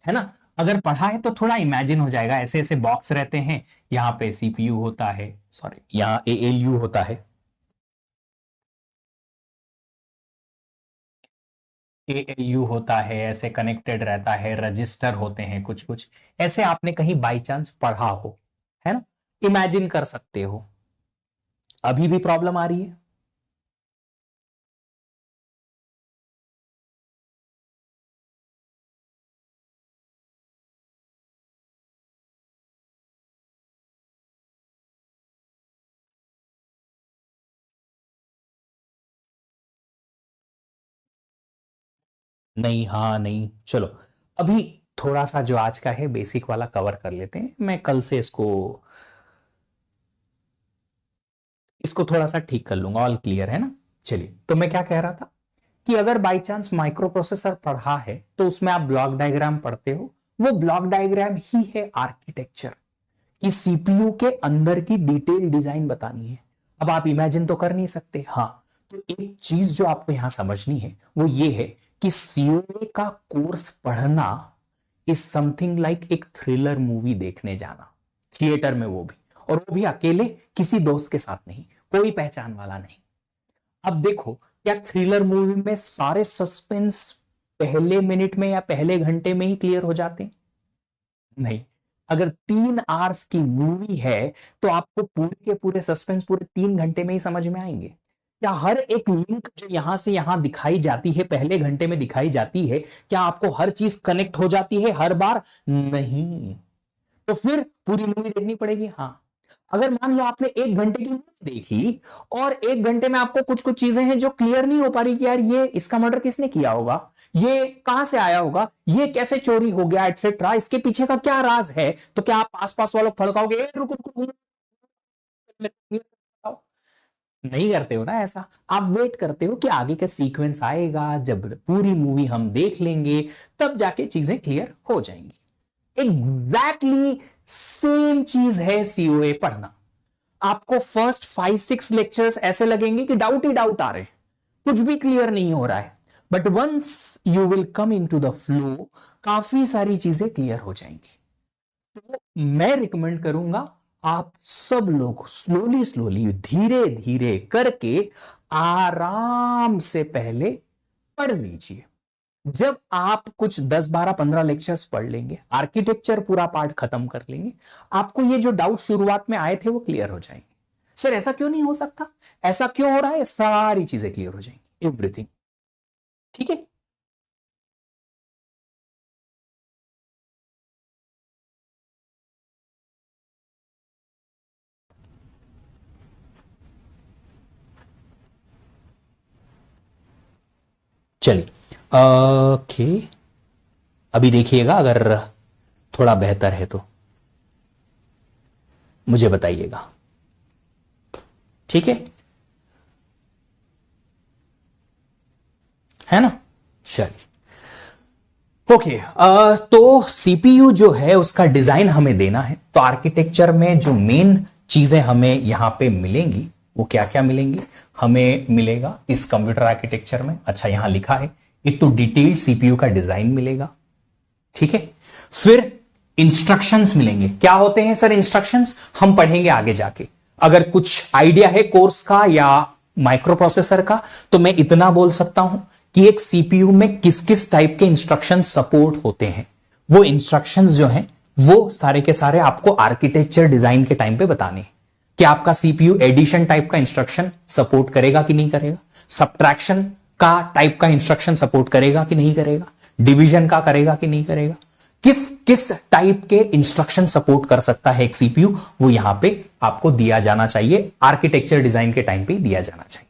है ना। अगर पढ़ा है तो थोड़ा इमेजिन हो जाएगा, ऐसे ऐसे बॉक्स रहते हैं, यहाँ पे सीपीयू होता है, सॉरी यहाँ एएलयू होता है, एएलयू होता है, ऐसे कनेक्टेड रहता है, रजिस्टर होते हैं कुछ कुछ, ऐसे आपने कहीं बाई चांस पढ़ा हो, है ना। इमेजिन कर सकते हो। अभी भी प्रॉब्लम आ रही है? नहीं, हाँ नहीं, चलो अभी थोड़ा सा जो आज का है बेसिक वाला कवर कर लेते हैं, मैं कल से इसको इसको थोड़ा सा ठीक कर लूंगा। ऑल क्लियर है ना। चलिए, तो मैं क्या कह रहा था कि अगर बाई चांस माइक्रो प्रोसेसर पढ़ा है तो उसमें आप ब्लॉक डायग्राम पढ़ते हो, वो ब्लॉक डायग्राम ही है आर्किटेक्चर, कि सीपीयू के अंदर की डिटेल डिजाइन बतानी है। अब आप इमेजिन तो कर नहीं सकते, हाँ। तो एक चीज जो आपको यहां समझनी है वो ये है कि सीओए का कोर्स पढ़ना इज समथिंग लाइक एक थ्रिलर मूवी देखने जाना, थिएटर में, वो भी, और वो भी अकेले, किसी दोस्त के साथ नहीं, कोई पहचान वाला नहीं। अब देखो, क्या थ्रिलर मूवी में सारे सस्पेंस पहले मिनट में या पहले घंटे में ही क्लियर हो जाते हैं? नहीं। अगर 3 आवर्स की मूवी है तो आपको पूरे के पूरे सस्पेंस पूरे 3 घंटे में ही समझ में आएंगे? क्या हर एक लिंक जो यहां से यहां दिखाई जाती है, पहले घंटे में दिखाई जाती है, क्या आपको हर चीज कनेक्ट हो जाती है हर बार? नहीं। तो फिर पूरी मूवी देखनी पड़ेगी। हाँ, अगर मान लो आपने 1 घंटे की मूवी देखी और 1 घंटे में आपको कुछ कुछ चीजें हैं जो क्लियर नहीं हो पा रही कि यार ये इसका मर्डर किसने किया होगा, ये कहां से आया होगा, ये कैसे चोरी हो गया, एटसेट्रा, इसके पीछे का क्या राज है, तो क्या आप आसपास वालों को फड़काओगे, "ए, रुको रुको रुको, बताओ"? नहीं करते हो ना ऐसा। आप वेट करते हो कि आगे का सीक्वेंस आएगा, जब पूरी मूवी हम देख लेंगे तब जाके चीजें क्लियर हो जाएंगी। एग्जैक्टली सेम चीज है सीओए पढ़ना। आपको फर्स्ट 5-6 लेक्चर्स ऐसे लगेंगे कि डाउट ही डाउट आ रहे, कुछ भी क्लियर नहीं हो रहा है, but once you will come into the flow, काफी सारी चीजें क्लियर हो जाएंगी। तो मैं रिकमेंड करूंगा आप सब लोग स्लोली स्लोली, धीरे धीरे करके आराम से पहले पढ़ लीजिए। जब आप कुछ 10-12-15 लेक्चर्स पढ़ लेंगे, आर्किटेक्चर पूरा पार्ट खत्म कर लेंगे, आपको ये जो डाउट शुरुआत में आए थे वो क्लियर हो जाएंगे। सर ऐसा क्यों नहीं हो सकता, ऐसा क्यों हो रहा है, सारी चीजें क्लियर हो जाएंगी, एवरीथिंग। ठीक है। चलिए, ओके, अभी देखिएगा, अगर थोड़ा बेहतर है तो मुझे बताइएगा। ठीक है ना? चलिए, ओके। तो सीपीयू जो है उसका डिजाइन हमें देना है, तो आर्किटेक्चर में जो मेन चीजें हमें यहां पे मिलेंगी वो क्या क्या मिलेंगी? हमें मिलेगा इस कंप्यूटर आर्किटेक्चर में, अच्छा यहां लिखा है, एक तो डिटेल्ड सीपीयू का डिजाइन मिलेगा, ठीक है। फिर इंस्ट्रक्शंस मिलेंगे। क्या होते हैं सर इंस्ट्रक्शंस? हम पढ़ेंगे आगे जाके। अगर कुछ आइडिया है कोर्स का या माइक्रो प्रोसेसर का, तो मैं इतना बोल सकता हूं कि एक सीपीयू में किस किस टाइप के इंस्ट्रक्शन सपोर्ट होते हैं। वो इंस्ट्रक्शंस जो हैं वो सारे के सारे आपको आर्किटेक्चर डिजाइन के टाइम पे बताने हैं कि आपका सीपीयू एडिशन टाइप का इंस्ट्रक्शन सपोर्ट करेगा कि नहीं करेगा, सब्ट्रैक्शन का टाइप का इंस्ट्रक्शन सपोर्ट करेगा कि नहीं करेगा, डिवीजन का करेगा कि नहीं करेगा, किस किस टाइप के इंस्ट्रक्शन सपोर्ट कर सकता है एक सीपीयू, वो यहां पे आपको दिया जाना चाहिए, आर्किटेक्चर डिजाइन के टाइम पे दिया जाना चाहिए।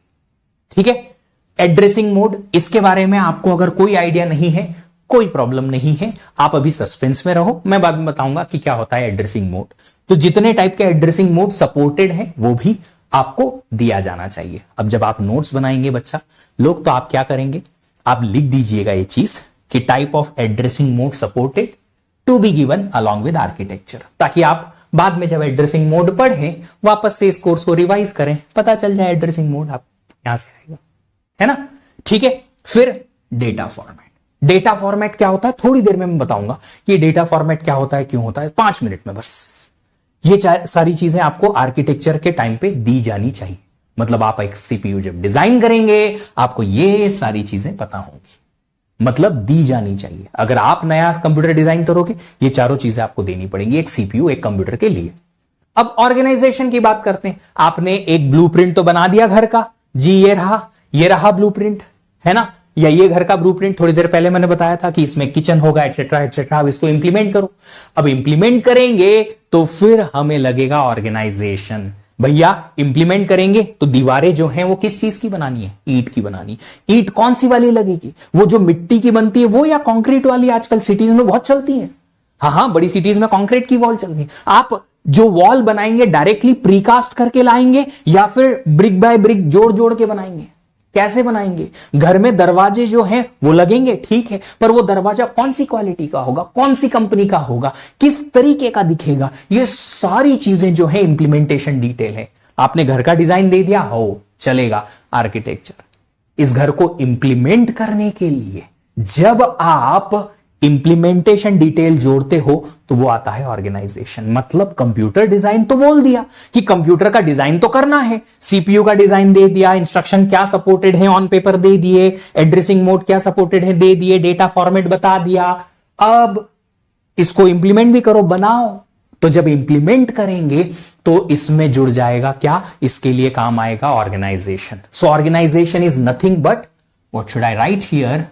ठीक है। एड्रेसिंग मोड, इसके बारे में आपको अगर कोई आइडिया नहीं है, कोई प्रॉब्लम नहीं है, आप अभी सस्पेंस में रहो, मैं बाद में बताऊंगा कि क्या होता है एड्रेसिंग मोड। तो जितने टाइप के एड्रेसिंग मोड सपोर्टेड हैं वो भी आपको दिया जाना चाहिए। अब जब आप नोट्स बनाएंगे बच्चा लोग, तो आप क्या करेंगे, आप लिख दीजिएगा ये चीज कि type of addressing mode supported to be given along with architecture, ताकि आप बाद में जब एड्रेसिंग मोड पढ़ें वापस से इस कोर्स को रिवाइज करें, पता चल जाए एड्रेसिंग मोड आप यहां से आएगा, है ना? ठीक है। फिर डेटा फॉर्मेट। डेटा फॉर्मेट क्या होता है थोड़ी देर में मैं बताऊंगा कि डेटा फॉर्मेट क्या होता है, क्यों होता है, 5 मिनट में बस। ये सारी चीजें आपको आर्किटेक्चर के टाइम पे दी जानी चाहिए। मतलब आप एक सीपीयू जब डिजाइन करेंगे आपको ये सारी चीजें पता होंगी, मतलब दी जानी चाहिए। अगर आप नया कंप्यूटर डिजाइन करोगे ये चारों चीजें आपको देनी पड़ेंगी एक सीपीयू एक कंप्यूटर के लिए। अब ऑर्गेनाइजेशन की बात करते हैं। आपने एक ब्लूप्रिंट तो बना दिया घर का, जी ये रहा ब्लूप्रिंट, है ना, या ये घर का ब्लूप्रिंट। थोड़ी देर पहले मैंने बताया था कि इसमें किचन होगा एटसेट्रा एटसेट्रा। अब इसको इंप्लीमेंट करो। अब इंप्लीमेंट करेंगे तो फिर हमें लगेगा ऑर्गेनाइजेशन। भैया इंप्लीमेंट करेंगे तो दीवारें जो हैं वो किस चीज की बनानी है, ईंट की बनानी। ईंट कौन सी वाली लगेगी, वो जो मिट्टी की बनती है वो या कंक्रीट वाली? आजकल सिटीज में बहुत चलती है। हाँ, बड़ी सिटीज में कंक्रीट की वॉल चल रही है। आप जो वॉल बनाएंगे डायरेक्टली प्रीकास्ट करके लाएंगे या फिर ब्रिक बाय ब्रिक जोड़ जोड़ के बनाएंगे? कैसे बनाएंगे? घर में दरवाजे जो हैं वो लगेंगे, ठीक है, पर वो दरवाजा कौन सी क्वालिटी का होगा, कौन सी कंपनी का होगा, किस तरीके का दिखेगा, ये सारी चीजें जो है इंप्लीमेंटेशन डिटेल है। आपने घर का डिजाइन दे दिया, हो चलेगा आर्किटेक्चर। इस घर को इंप्लीमेंट करने के लिए जब आप इंप्लीमेंटेशन डिटेल जोड़ते हो तो वो आता है ऑर्गेनाइजेशन। मतलब कंप्यूटर डिजाइन तो बोल दिया कि कंप्यूटर का डिजाइन तो करना है, सीपीयू का डिजाइन दे दिया, इंस्ट्रक्शन क्या सपोर्टेड है ऑन पेपर दे दिए, एड्रेसिंग मोड क्या सपोर्टेड है दे दिए, डेटा फॉर्मेट बता दिया। अब इसको इंप्लीमेंट भी करो, बनाओ। तो जब इंप्लीमेंट करेंगे तो इसमें जुड़ जाएगा क्या, इसके लिए काम आएगा organisation. So organisation is nothing but, what should I write here,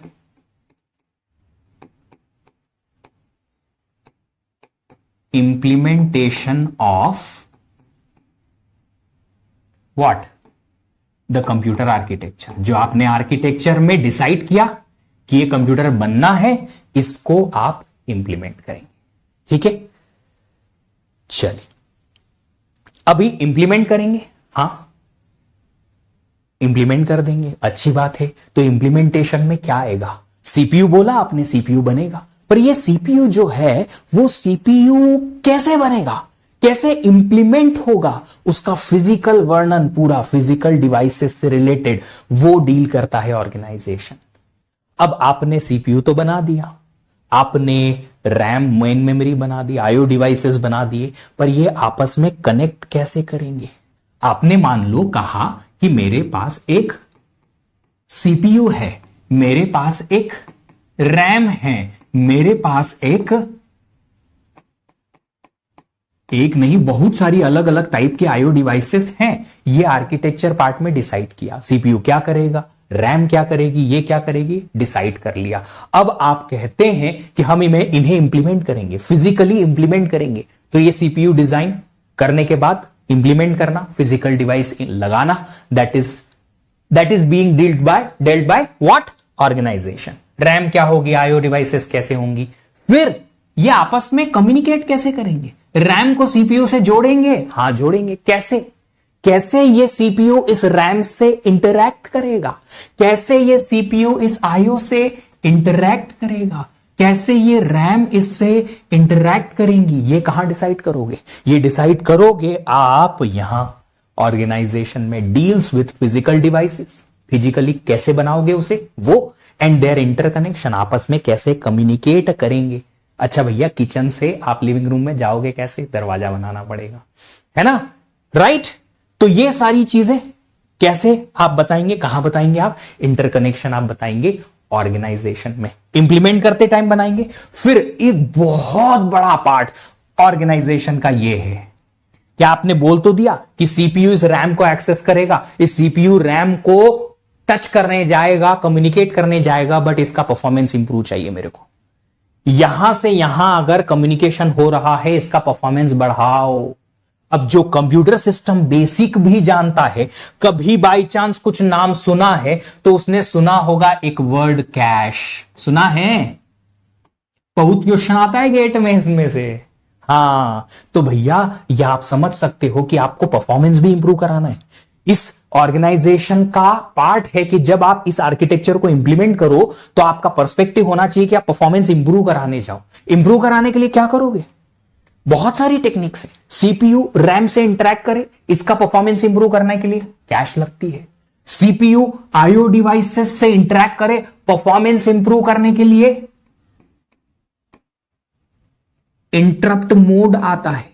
implementation of what, the computer architecture. जो आपने आर्किटेक्चर में डिसाइड किया कि ये कंप्यूटर बनना है, इसको आप इंप्लीमेंट करेंगे. ठीक है, चलिए अभी इंप्लीमेंट करेंगे. हां, इंप्लीमेंट कर देंगे, अच्छी बात है. तो इंप्लीमेंटेशन में क्या आएगा, सीपीयू बोला आपने, सीपीयू बनेगा. पर ये सीपीयू जो है वो सीपीयू कैसे बनेगा, कैसे इंप्लीमेंट होगा, उसका फिजिकल वर्णन, पूरा फिजिकल डिवाइसेस से रिलेटेड वो डील करता है ऑर्गेनाइजेशन. अब आपने सीपीयू तो बना दिया, आपने रैम मेन मेमोरी बना दी, आईओ डिवाइसेस बना दिए, पर ये आपस में कनेक्ट कैसे करेंगे. आपने मान लो कहा कि मेरे पास एक सीपीयू है, मेरे पास एक रैम है, मेरे पास एक नहीं बहुत सारी अलग अलग टाइप के आईओ डिवाइसेस हैं. ये आर्किटेक्चर पार्ट में डिसाइड किया, सीपीयू क्या करेगा, रैम क्या करेगी, ये क्या करेगी, डिसाइड कर लिया. अब आप कहते हैं कि हम इन्हें इंप्लीमेंट करेंगे, फिजिकली इंप्लीमेंट करेंगे. तो ये सीपीयू डिजाइन करने के बाद इंप्लीमेंट करना, फिजिकल डिवाइस लगाना, that is being dealt by what, organisation. RAM क्या होगी, आईओ डिवाइसेस कैसे होंगी, फिर ये आपस में कम्युनिकेट कैसे करेंगे. रैम को सीपीयू से जोड़ेंगे, हां जोड़ेंगे. कैसे ये सीपीयू इस रैम से इंटरैक्ट करेगा, कैसे ये सीपीयू इस आईओ से इंटरैक्ट करेगा, कैसे ये रैम इससे इंटरैक्ट करेंगी, ये कहां डिसाइड करोगे, ये डिसाइड करोगे आप यहां ऑर्गेनाइजेशन में. Deals with physical devices, physically कैसे बनाओगे उसे वो, एंड देयर इंटरकनेक्शन, आपस में कैसे कम्युनिकेट करेंगे. अच्छा भैया, किचन से आप लिविंग रूम में जाओगे कैसे, दरवाजा बनाना पड़ेगा, है ना, राइट. तो ये सारी चीजें कैसे आप बताएंगे, कहां बताएंगे आप, इंटरकनेक्शन आप बताएंगे ऑर्गेनाइजेशन में, इंप्लीमेंट करते टाइम बनाएंगे. फिर एक बहुत बड़ा पार्ट ऑर्गेनाइजेशन का ये है, क्या आपने बोल तो दिया कि सीपीयू इस रैम को एक्सेस करेगा, इस सीपीयू रैम को टच करने जाएगा, कम्युनिकेट करने जाएगा, बट इसका परफॉर्मेंस इंप्रूव चाहिए मेरे को. यहां से यहां अगर कम्युनिकेशन हो रहा है, इसका परफॉर्मेंस बढ़ाओ. अब जो कंप्यूटर सिस्टम बेसिक भी जानता है, कभी बाय चांस कुछ नाम सुना है तो उसने सुना होगा एक वर्ड कैश, सुना है, बहुत क्वेश्चन आता है गेट में इसमें से. हाँ, तो भैया यह आप समझ सकते हो कि आपको परफॉर्मेंस भी इंप्रूव कराना है. इस ऑर्गेनाइजेशन का पार्ट है कि जब आप इस आर्किटेक्चर को इंप्लीमेंट करो तो आपका पर्सपेक्टिव होना चाहिए कि आप परफॉर्मेंस इंप्रूव कराने जाओ. इंप्रूव कराने के लिए क्या करोगे, बहुत सारी टेक्निक्स है. सीपीयू रैम से इंटरैक्ट करे, इसका परफॉर्मेंस इंप्रूव करने के लिए कैश लगती है. सीपीयू आईओ डिवाइसेस से इंटरैक्ट करे, परफॉर्मेंस इंप्रूव करने के लिए इंटरप्ट मोड आता है.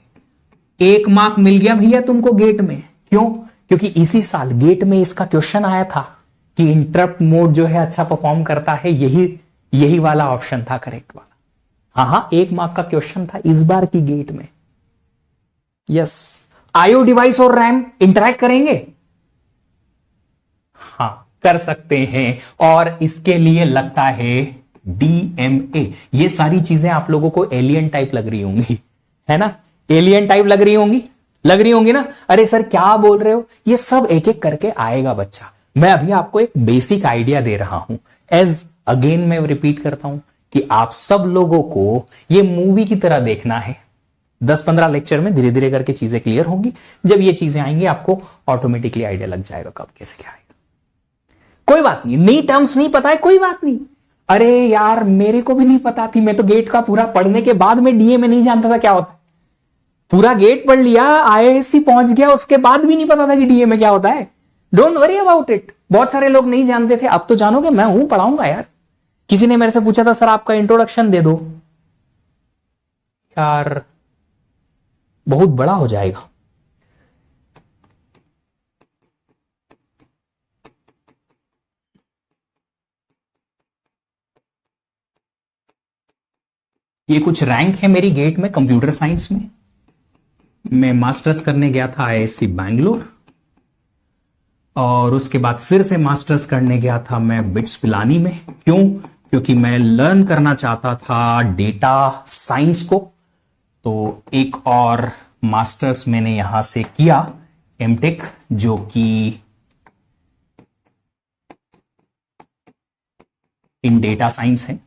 1 मार्क मिल गया भैया तुमको गेट में. क्यों, क्योंकि इसी साल गेट में इसका क्वेश्चन आया था कि इंटरप्ट मोड जो है अच्छा परफॉर्म करता है, यही वाला ऑप्शन था करेक्ट वाला. हाँ, 1 मार्क का क्वेश्चन था इस बार की गेट में. यस, आईओ डिवाइस और रैम इंटरैक्ट करेंगे, हां कर सकते हैं, और इसके लिए लगता है डीएमए. ये सारी चीजें आप लोगों को एलियन टाइप लग रही होंगी, है ना, एलियन टाइप लग रही होंगी ना. अरे सर क्या बोल रहे हो, ये सब एक एक करके आएगा बच्चा. मैं अभी आपको एक बेसिक आइडिया दे रहा हूं. एज अगेन मैं रिपीट करता हूं कि आप सब लोगों को ये मूवी की तरह देखना है. 10-15 लेक्चर में धीरे धीरे करके चीजें क्लियर होंगी. जब ये चीजें आएंगी आपको ऑटोमेटिकली आइडिया लग जाएगा कब कैसे क्या आएगा. कोई बात नहीं, नई टर्म्स नहीं पता है, कोई बात नहीं. अरे यार मेरे को भी नहीं पता थी, मैं तो गेट का पूरा पढ़ने के बाद में डीए में नहीं जानता था क्या होता है. पूरा गेट पढ़ लिया, आईआईएससी पहुंच गया, उसके बाद भी नहीं पता था कि डीए में क्या होता है. Don't worry about it. बहुत सारे लोग नहीं जानते थे, अब तो जानोगे. मैं हूं, पढ़ाऊंगा यार. किसी ने मेरे से पूछा था सर आपका इंट्रोडक्शन दे दो, यार बहुत बड़ा हो जाएगा. ये कुछ रैंक है मेरी गेट में कंप्यूटर साइंस में. मैं मास्टर्स करने गया था आईआईसी बैंगलोर, और उसके बाद फिर से मास्टर्स करने गया था मैं बिट्स पिलानी में। क्यों? क्योंकि मैं लर्न करना चाहता था डेटा साइंस को। तो एक और मास्टर्स मैंने यहां से किया, एमटेक, जो कि इन डेटा साइंस है।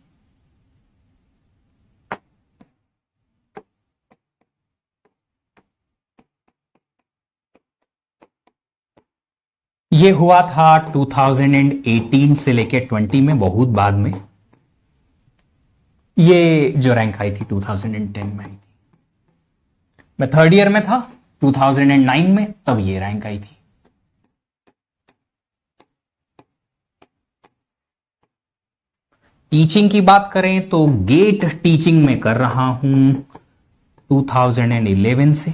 ये हुआ था 2018 से लेके 20 में, बहुत बाद में। ये जो रैंक आई थी 2010 में आई थी। मैं थर्ड ईयर में था 2009 में, तब ये रैंक आई थी। टीचिंग की बात करें तो गेट टीचिंग में कर रहा हूं 2011 से,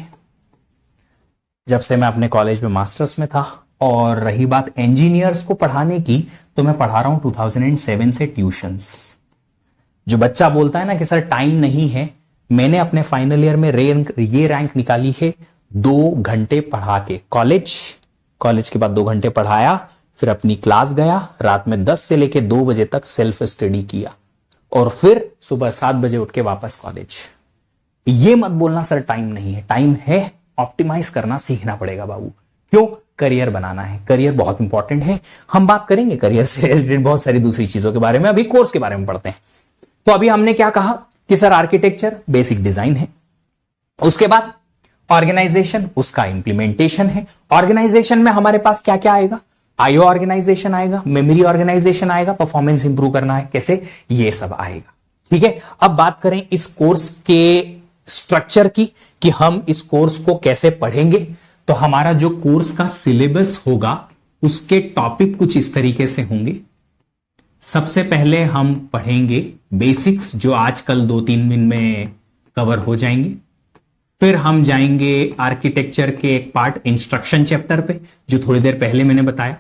जब से मैं अपने कॉलेज में मास्टर्स में था। और रही बात इंजीनियर्स को पढ़ाने की, तो मैं पढ़ा रहा हूं 2007 से ट्यूशंस। जो बच्चा बोलता है ना कि सर टाइम नहीं है, मैंने अपने फाइनल ईयर में ये रैंक निकाली है 2 घंटे पढ़ा के। कॉलेज के बाद 2 घंटे पढ़ाया, फिर अपनी क्लास गया, रात में 10 से लेके 2 बजे तक सेल्फ स्टडी किया, और फिर सुबह 7 बजे उठ के वापस कॉलेज। ये मत बोलना सर टाइम नहीं है, टाइम है। ऑप्टिमाइज करना सीखना पड़ेगा बाबू। क्यों? करियर बनाना है, करियर बहुत इंपॉर्टेंट है। हम बात करेंगे करियर से रिलेटेड बहुत सारी दूसरी चीजों के बारे में, अभी कोर्स के बारे में पढ़ते हैं। तो अभी हमने क्या कहा कि सर आर्किटेक्चर बेसिक डिजाइन है, उसके बाद ऑर्गेनाइजेशन, उसका इंप्लीमेंटेशन है। ऑर्गेनाइजेशन में हमारे पास क्या क्या आएगा? आईओ ऑर्गेनाइजेशन आएगा, मेमोरी ऑर्गेनाइजेशन आएगा, परफॉर्मेंस इंप्रूव करना है कैसे, ये सब आएगा। ठीक है, अब बात करें इस कोर्स के स्ट्रक्चर की, कि हम इस कोर्स को कैसे पढ़ेंगे। तो हमारा जो कोर्स का सिलेबस होगा, उसके टॉपिक कुछ इस तरीके से होंगे। सबसे पहले हम पढ़ेंगे बेसिक्स, जो आजकल 2-3 दिन में कवर हो जाएंगे। फिर हम जाएंगे आर्किटेक्चर के एक पार्ट इंस्ट्रक्शन चैप्टर पे, जो थोड़ी देर पहले मैंने बताया,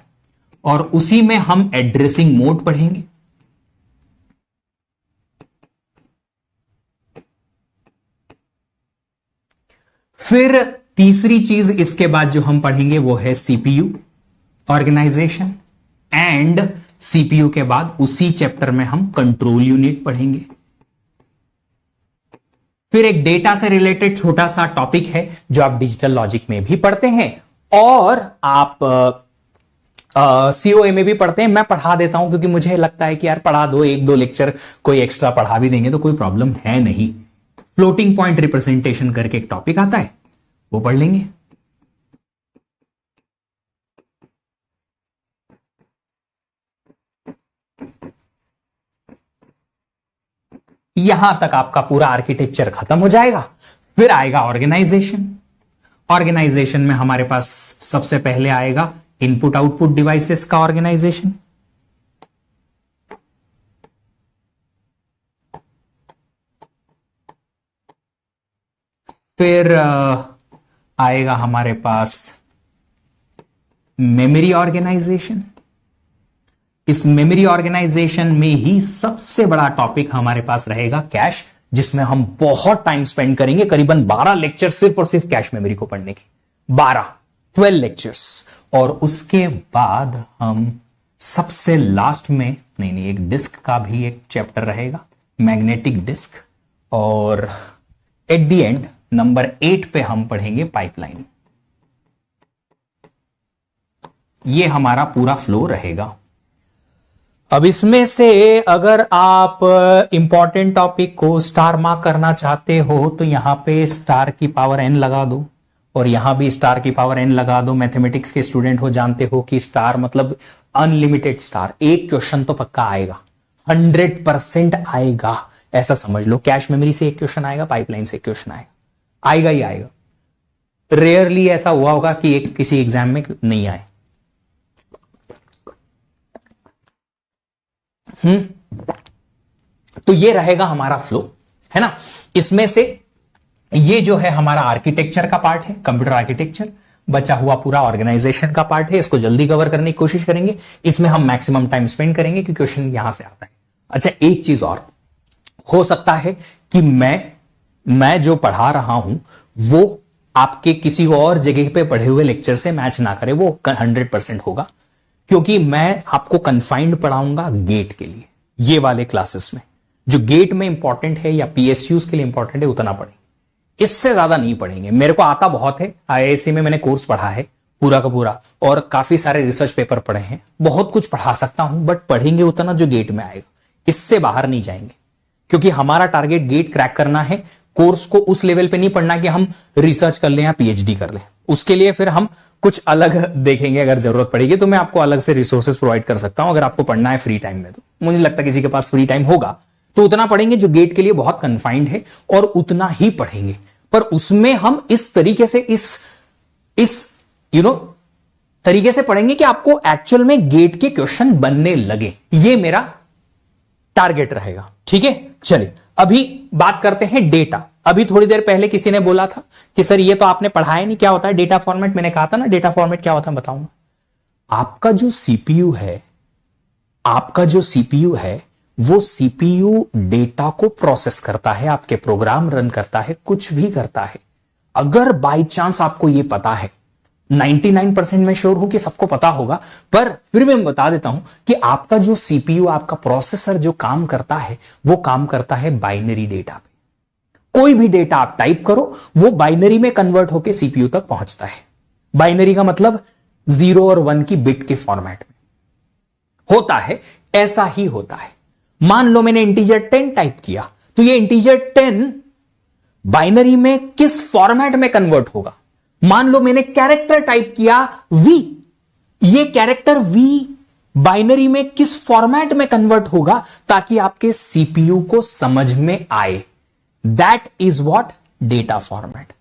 और उसी में हम एड्रेसिंग मोड पढ़ेंगे। फिर तीसरी चीज इसके बाद जो हम पढ़ेंगे वो है सीपीयू ऑर्गेनाइजेशन, एंड सीपीयू के बाद उसी चैप्टर में हम कंट्रोल यूनिट पढ़ेंगे। फिर एक डेटा से रिलेटेड छोटा सा टॉपिक है जो आप डिजिटल लॉजिक में भी पढ़ते हैं, और आप सीओए में भी पढ़ते हैं। मैं पढ़ा देता हूं क्योंकि मुझे लगता है कि यार पढ़ा दो, 1-2 लेक्चर कोई एक्स्ट्रा पढ़ा भी देंगे तो कोई प्रॉब्लम है नहीं। फ्लोटिंग पॉइंट रिप्रेजेंटेशन करके एक टॉपिक आता है, वो पढ़ लेंगे। यहां तक आपका पूरा आर्किटेक्चर खत्म हो जाएगा। फिर आएगा ऑर्गेनाइजेशन। ऑर्गेनाइजेशन में हमारे पास सबसे पहले आएगा इनपुट आउटपुट डिवाइसेस का ऑर्गेनाइजेशन। फिर आएगा हमारे पास मेमोरी ऑर्गेनाइजेशन। इस मेमोरी ऑर्गेनाइजेशन में ही सबसे बड़ा टॉपिक हमारे पास रहेगा कैश, जिसमें हम बहुत टाइम स्पेंड करेंगे, करीबन 12 लेक्चर सिर्फ और सिर्फ कैश मेमोरी को पढ़ने की। 12 लेक्चर्स। और उसके बाद हम सबसे लास्ट में नहीं, एक डिस्क का भी एक चैप्टर रहेगा, मैग्नेटिक डिस्क। और एट द एंड नंबर 8 पे हम पढ़ेंगे पाइपलाइन। ये हमारा पूरा फ्लो रहेगा। अब इसमें से अगर आप इंपॉर्टेंट टॉपिक को स्टार मार्क करना चाहते हो तो यहां पे स्टार की पावर n लगा दो, और यहां भी स्टार की पावर n लगा दो। मैथमेटिक्स के स्टूडेंट हो, जानते हो कि स्टार मतलब अनलिमिटेड स्टार। एक क्वेश्चन तो पक्का आएगा, 100% आएगा, ऐसा समझ लो। कैश मेमोरी से एक क्वेश्चन आएगा, पाइपलाइन से एक क्वेश्चन आएगा, आएगा ही आएगा। रेयरली ऐसा हुआ होगा कि एक किसी एग्जाम में नहीं आए। तो ये रहेगा हमारा फ्लो, है ना। इसमें से ये जो है हमारा आर्किटेक्चर का पार्ट है, कंप्यूटर आर्किटेक्चर। बचा हुआ पूरा ऑर्गेनाइजेशन का पार्ट है, इसको जल्दी कवर करने की कोशिश करेंगे। इसमें हम मैक्सिमम टाइम स्पेंड करेंगे कि क्वेश्चन यहां से आता है। अच्छा, एक चीज और हो सकता है कि मैं जो पढ़ा रहा हूं वो आपके किसी और जगह पे पढ़े हुए लेक्चर से मैच ना करे, वो 100% होगा, क्योंकि मैं आपको कन्फाइंड पढ़ाऊंगा गेट के लिए। ये वाले क्लासेस में जो गेट में इंपॉर्टेंट है या पीएसयूज के लिए इंपॉर्टेंट है उतना पढ़ेंगे, इससे ज्यादा नहीं पढ़ेंगे। मेरे को आता बहुत है, आईआईएससी में मैंने कोर्स पढ़ा है पूरा का पूरा, और काफी सारे रिसर्च पेपर पढ़े हैं, बहुत कुछ पढ़ा सकता हूं, बट पढ़ेंगे उतना जो गेट में आएगा, इससे बाहर नहीं जाएंगे, क्योंकि हमारा टारगेट गेट क्रैक करना है। कोर्स को उस लेवल पे नहीं पढ़ना कि हम रिसर्च कर लें या पीएचडी कर लें, उसके लिए फिर हम कुछ अलग देखेंगे। अगर जरूरत पड़ेगी तो मैं आपको अलग से रिसोर्सेज प्रोवाइड कर सकता हूं, अगर आपको पढ़ना है फ्री टाइम में। तो मुझे लगता है किसी के पास फ्री टाइम होगा तो उतना पढ़ेंगे जो गेट के लिए बहुत कन्फाइंड है, और उतना ही पढ़ेंगे, पर उसमें हम इस तरीके से इस तरीके से पढ़ेंगे कि आपको एक्चुअल में गेट के क्वेश्चन बनने लगे। ये मेरा टारगेट रहेगा, ठीक है। चलिए अभी बात करते हैं डेटा। अभी थोड़ी देर पहले किसी ने बोला था कि सर ये तो आपने पढ़ाया नहीं, क्या होता है डेटा फॉर्मेट। मैंने कहा था ना डेटा फॉर्मेट क्या होता है, बताऊंगा। आपका जो सीपीयू है वो सीपीयू डेटा को प्रोसेस करता है, आपके प्रोग्राम रन करता है, कुछ भी करता है। अगर बाई चांस आपको ये पता है, 99% में श्योर हूं कि सबको पता होगा, पर फिर भी मैं बता देता हूं कि आपका जो सीपीयू, आपका प्रोसेसर जो काम करता है वो काम करता है बाइनरी डेटा पे। कोई भी डेटा आप टाइप करो वो बाइनरी में कन्वर्ट होकर सीपीयू तक पहुंचता है। बाइनरी का मतलब 0 और 1 की बिट के फॉर्मेट में होता है, ऐसा ही होता है। मान लो मैंने इंटीजर 10 टाइप किया, तो ये इंटीजर 10 बाइनरी में किस फॉर्मेट में कन्वर्ट होगा। मान लो मैंने कैरेक्टर टाइप किया V, ये कैरेक्टर V बाइनरी में किस फॉर्मेट में कन्वर्ट होगा ताकि आपके सीपीयू को समझ में आए। That is what data format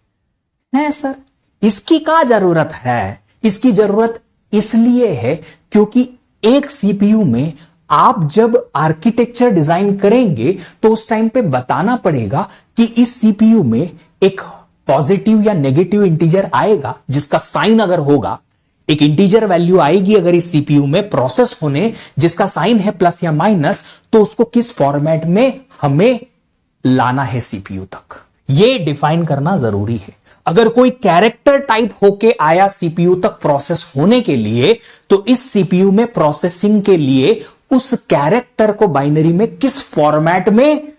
है। सर इसकी क्या जरूरत है? इसकी जरूरत इसलिए है क्योंकि एक सीपीयू में आप जब आर्किटेक्चर डिजाइन करेंगे तो उस टाइम पे बताना पड़ेगा कि इस सीपीयू में एक पॉजिटिव या नेगेटिव इंटीजर आएगा, जिसका साइन अगर होगा, एक इंटीजर वैल्यू आएगी अगर इस सीपीयू में प्रोसेस होने, जिसका साइन है प्लस या माइनस, तो उसको किस फॉर्मेट में हमें लाना है सीपीयू तक, ये डिफाइन करना जरूरी है। अगर कोई कैरेक्टर टाइप होके आया सीपीयू तक प्रोसेस होने के लिए, तो इस सीपीयू में प्रोसेसिंग के लिए उस कैरेक्टर को बाइनरी में किस फॉर्मेट में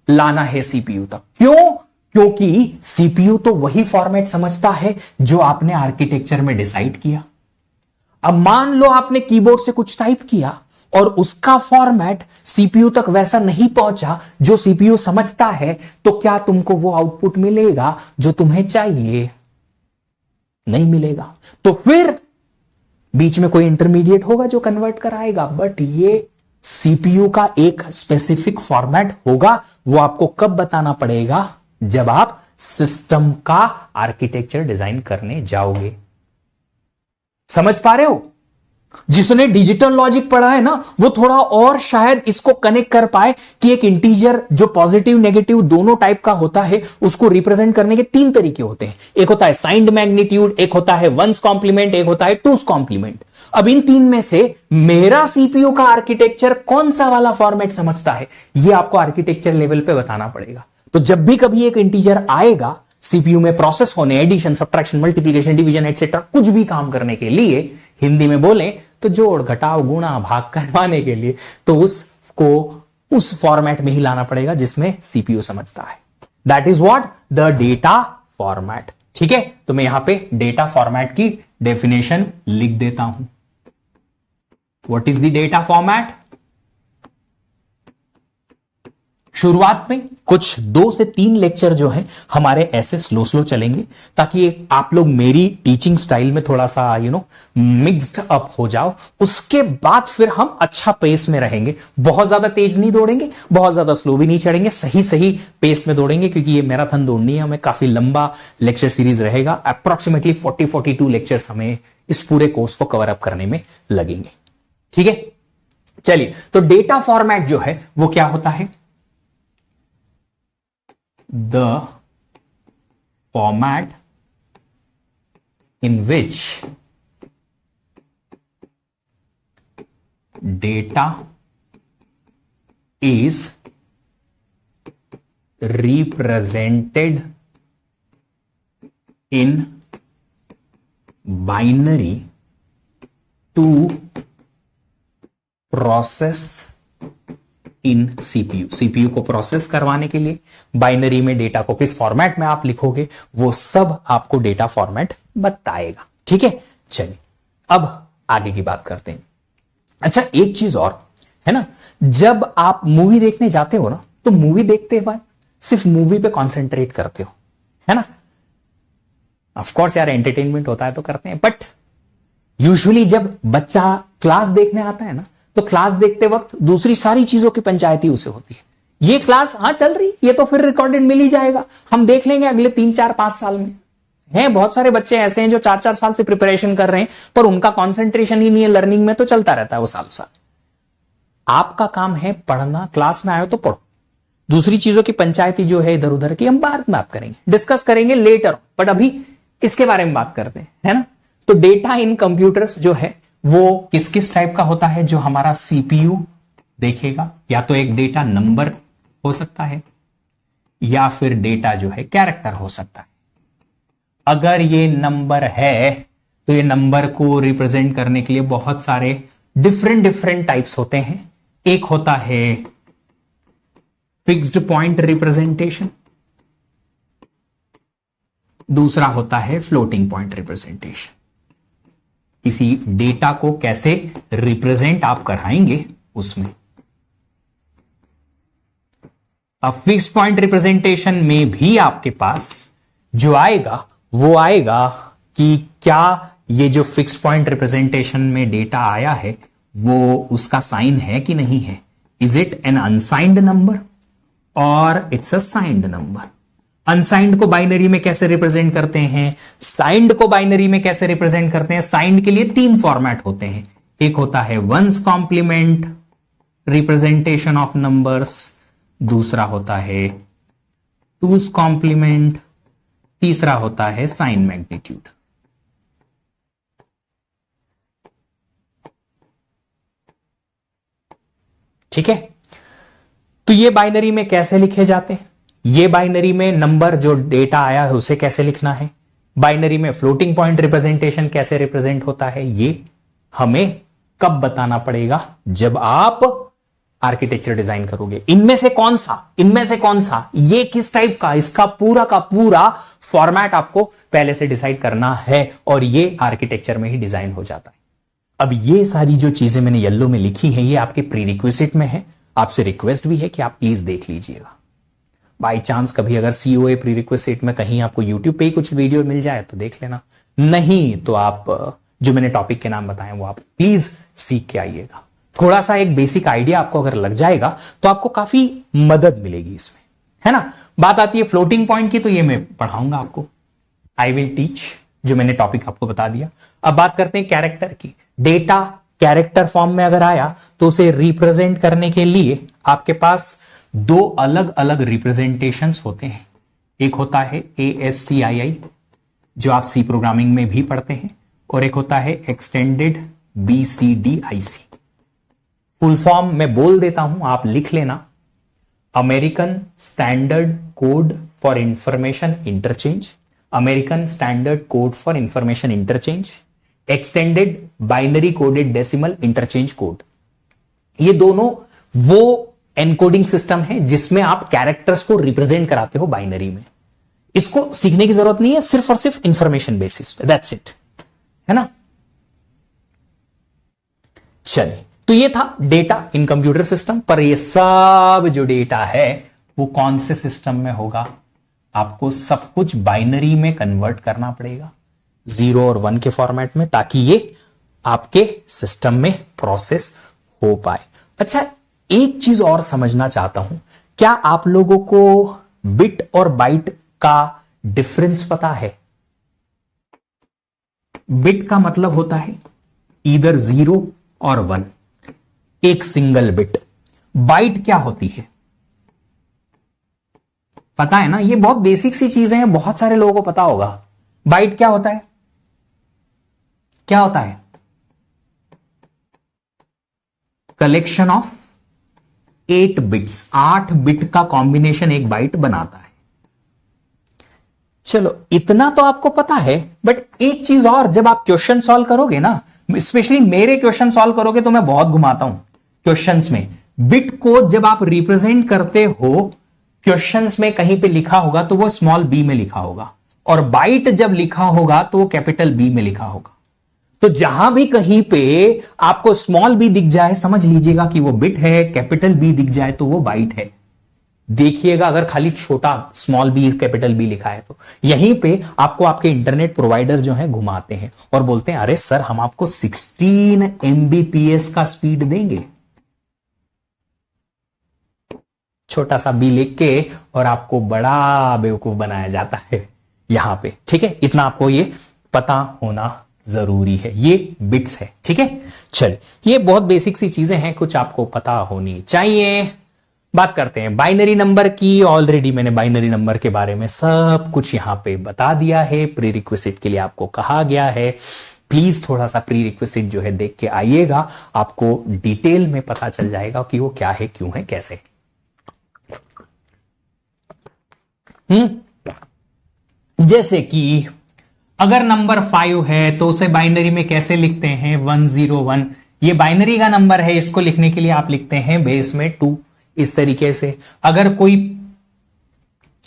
लाना है सीपीयू तक। क्यों? क्योंकि सीपीयू तो वही फॉर्मेट समझता है जो आपने आर्किटेक्चर में डिसाइड किया। अब मान लो आपने कीबोर्ड से कुछ टाइप किया और उसका फॉर्मेट सीपीयू तक वैसा नहीं पहुंचा जो सीपीयू समझता है, तो क्या तुमको वो आउटपुट मिलेगा जो तुम्हें चाहिए? नहीं मिलेगा। तो फिर बीच में कोई इंटरमीडिएट होगा जो कन्वर्ट कराएगा, बट ये सीपीयू का एक स्पेसिफिक फॉर्मेट होगा। वो आपको कब बताना पड़ेगा? जब आप सिस्टम का आर्किटेक्चर डिजाइन करने जाओगे। समझ पा रहे हो? जिसने डिजिटल लॉजिक पढ़ा है ना, वो थोड़ा और शायद इसको कनेक्ट कर पाए कि एक इंटीजर जो पॉजिटिव नेगेटिव दोनों टाइप का होता है, उसको रिप्रेजेंट करने के 3 तरीके होते हैं। एक होता है साइंड मैग्नीट्यूड, एक होता है 1's कॉम्प्लीमेंट, एक होता है 2's कॉम्प्लीमेंट। अब इन 3 में से मेरा सीपीयू का आर्किटेक्चर कौन सा वाला फॉर्मेट समझता है, ये आपको आर्किटेक्चर लेवल पे बताना पड़ेगा। तो जब भी कभी एक इंटीजर आएगा सीपीयू में प्रोसेस होने, addition, subtraction, multiplication, division etcetera, कुछ भी काम करने के लिए, हिंदी में बोले तो जोड़ घटाव गुणा भाग करवाने के लिए, तो उसको उस फॉर्मेट में ही लाना पड़ेगा जिसमें सीपीयू समझता है। That is what the data format. ठीक है, तो मैं यहां पे डेटा फॉर्मेट की डेफिनेशन लिख देता हूं। What is the data format? शुरुआत में कुछ 2 से 3 लेक्चर जो है हमारे ऐसे स्लो स्लो चलेंगे, ताकि आप लोग मेरी टीचिंग स्टाइल में थोड़ा सा मिक्स्ड अप हो जाओ। उसके बाद फिर हम अच्छा पेस में रहेंगे। बहुत ज्यादा तेज नहीं दौड़ेंगे, बहुत ज्यादा स्लो भी नहीं चढ़ेंगे, सही सही पेस में दौड़ेंगे, क्योंकि ये मैराथन दौड़नी है हमें। काफी लंबा लेक्चर सीरीज रहेगा, अप्रोक्सीमेटली 40-42 लेक्चर्स हमें इस पूरे कोर्स को कवर अप करने में लगेंगे। ठीक है, चलिए, तो डेटा फॉर्मेट जो है वो क्या होता है? The format in which data is represented in binary to process in CPU. CPU को प्रोसेस करवाने के लिए बाइनरी में डेटा को किस फॉर्मेट में आप लिखोगे, वो सब आपको डेटा फॉर्मेट बताएगा। ठीक है, चलिए अब आगे की बात करते हैं। अच्छा, एक चीज और है ना, जब आप मूवी देखने जाते हो ना, तो मूवी देखते वक्त सिर्फ मूवी पे कॉन्सेंट्रेट करते हो, है ना। ऑफ कोर्स यार, एंटरटेनमेंट होता है तो करते हैं, बट यूजुअली जब बच्चा क्लास देखने आता है ना, तो क्लास देखते वक्त दूसरी सारी चीजों की पंचायती उसे होती है। ये क्लास हाँ चल रही, ये तो फिर रिकॉर्डेड मिल ही जाएगा, हम देख लेंगे अगले 3 4 5 साल में। हैं बहुत सारे बच्चे ऐसे हैं जो 4 4 साल से प्रिपरेशन कर रहे हैं, पर उनका कॉन्सेंट्रेशन ही नहीं है लर्निंग में, तो चलता रहता है वो साल साल। आपका काम है पढ़ना, क्लास में आए तो पढ़ो, दूसरी चीजों की पंचायती जो है इधर उधर की हम बाद में बात करेंगे, डिस्कस करेंगे लेटर, बट अभी इसके बारे में बात करते हैं, है ना। तो डेटा इन कंप्यूटर्स जो है वो किस किस टाइप का होता है, जो हमारा सीपीयू देखेगा, या तो एक डेटा नंबर हो सकता है, या फिर डेटा जो है कैरेक्टर हो सकता है। अगर ये नंबर है तो ये नंबर को रिप्रेजेंट करने के लिए बहुत सारे डिफरेंट टाइप्स होते हैं। एक होता है फिक्स्ड पॉइंट रिप्रेजेंटेशन, दूसरा होता है फ्लोटिंग पॉइंट रिप्रेजेंटेशन। किसी डेटा को कैसे रिप्रेजेंट आप कराएंगे उसमें। अब फिक्स्ड पॉइंट रिप्रेजेंटेशन में भी आपके पास जो आएगा वो आएगा कि क्या ये जो फिक्स्ड पॉइंट रिप्रेजेंटेशन में डेटा आया है वो उसका साइन है कि नहीं है। Is it an unsigned number और it's a signed number. Unsigned को बाइनरी में कैसे रिप्रेजेंट करते हैं, साइंड को बाइनरी में कैसे रिप्रेजेंट करते हैं। साइंड के लिए 3 फॉर्मेट होते हैं, एक होता है one's complement representation of numbers, दूसरा होता है टूस कॉम्प्लीमेंट, तीसरा होता है साइन मैग्नीट्यूड। ठीक है, तो ये बाइनरी में कैसे लिखे जाते हैं, ये बाइनरी में नंबर जो डेटा आया है उसे कैसे लिखना है, बाइनरी में फ्लोटिंग पॉइंट रिप्रेजेंटेशन कैसे रिप्रेजेंट होता है, ये हमें कब बताना पड़ेगा, जब आप आर्किटेक्चर डिजाइन करोगे। इनमें से कौन सा ये किस टाइप का, इसका पूरा का पूरा फॉर्मेट आपको पहले से डिसाइड करना है, और ये आर्किटेक्चर में ही डिजाइन हो जाता है। अब ये सारी जो चीजें मैंने येलो में लिखी हैं ये आपके प्रीरिक्विजिट में है, आपसे रिक्वेस्ट भी है कि आप प्लीज देख लीजिएगा। बाई चांस कभी अगर सीओए प्रीरिक्विजिट में कहीं आपको यूट्यूब पे ही कुछ वीडियो मिल जाए तो देख लेना, नहीं तो आप जो मैंने टॉपिक के नाम बताए वो आप प्लीज सीख के आइएगा। थोड़ा सा एक बेसिक आइडिया आपको अगर लग जाएगा तो आपको काफी मदद मिलेगी इसमें, है ना। बात आती है फ्लोटिंग पॉइंट की, तो ये मैं पढ़ाऊंगा आपको, आई विल टीच, जो मैंने टॉपिक आपको बता दिया। अब बात करते हैं कैरेक्टर की। डेटा कैरेक्टर फॉर्म में अगर आया तो उसे रिप्रेजेंट करने के लिए आपके पास 2 अलग अलग रिप्रेजेंटेशंस होते हैं। एक होता है ASCII जो आप सी प्रोग्रामिंग में भी पढ़ते हैं, और एक होता है एक्सटेंडेड BCDIC। फुल फॉर्म मैं बोल देता हूं, आप लिख लेना। American standard code for information interchange, American standard code for information interchange, extended binary coded decimal interchange code. ये दोनों वो एनकोडिंग सिस्टम है जिसमें आप कैरेक्टर्स को रिप्रेजेंट कराते हो बाइनरी में। इसको सीखने की जरूरत नहीं है, सिर्फ और सिर्फ इंफॉर्मेशन बेसिस पे, दैट्स इट, है ना। चलिए, तो ये था डेटा इन कंप्यूटर सिस्टम। पर ये सब जो डेटा है वो कौन से सिस्टम में होगा, आपको सब कुछ बाइनरी में कन्वर्ट करना पड़ेगा, 0 और 1 के फॉर्मेट में, ताकि ये आपके सिस्टम में प्रोसेस हो पाए। अच्छा, एक चीज और समझना चाहता हूं, क्या आप लोगों को बिट और बाइट का डिफरेंस पता है? बिट का मतलब होता है ईदर 0 और 1, एक सिंगल बिट। बाइट क्या होती है पता है ना, ये बहुत बेसिक सी चीजें हैं, बहुत सारे लोगों को पता होगा। बाइट क्या होता है, क्या होता है? कलेक्शन ऑफ 8 बिट्स, 8 बिट का कॉम्बिनेशन एक बाइट बनाता है। चलो इतना तो आपको पता है, बट एक चीज और, जब आप क्वेश्चन सॉल्व करोगे ना, स्पेशली मेरे क्वेश्चन सॉल्व करोगे तो मैं बहुत घुमाता हूं क्वेश्चंस में। बिट को जब आप रिप्रेजेंट करते हो क्वेश्चंस में, कहीं पे लिखा होगा तो वो स्मॉल बी में लिखा होगा, और बाइट जब लिखा होगा तो वो कैपिटल बी में लिखा होगा। तो जहां भी कहीं पे आपको स्मॉल बी दिख जाए समझ लीजिएगा कि वो बिट है, कैपिटल बी दिख जाए तो वो बाइट है। देखिएगा अगर खाली छोटा स्मॉल बी कैपिटल बी लिखा है तो यहीं पे आपको आपके इंटरनेट प्रोवाइडर जो है घुमाते हैं और बोलते हैं अरे सर हम आपको 16 MBPS का स्पीड देंगे, छोटा सा बी लिख के, और आपको बड़ा बेवकूफ बनाया जाता है यहां पे। ठीक है, इतना आपको ये पता होना जरूरी है, ये बिट्स है। ठीक है, चलिए ये बहुत बेसिक सी चीजें हैं, कुछ आपको पता होनी चाहिए। बात करते हैं बाइनरी नंबर की। ऑलरेडी मैंने बाइनरी नंबर के बारे में सब कुछ यहां पे बता दिया है, प्री रिक्विजिट के लिए आपको कहा गया है। प्लीज थोड़ा सा प्री रिक्विजिट जो है देख के आइएगा, आपको डिटेल में पता चल जाएगा कि वो क्या है, क्यों है, कैसे। जैसे कि अगर नंबर 5 है तो उसे बाइनरी में कैसे लिखते हैं, 101। ये बाइनरी का नंबर है, इसको लिखने के लिए आप लिखते हैं बेस में 2, इस तरीके से। अगर कोई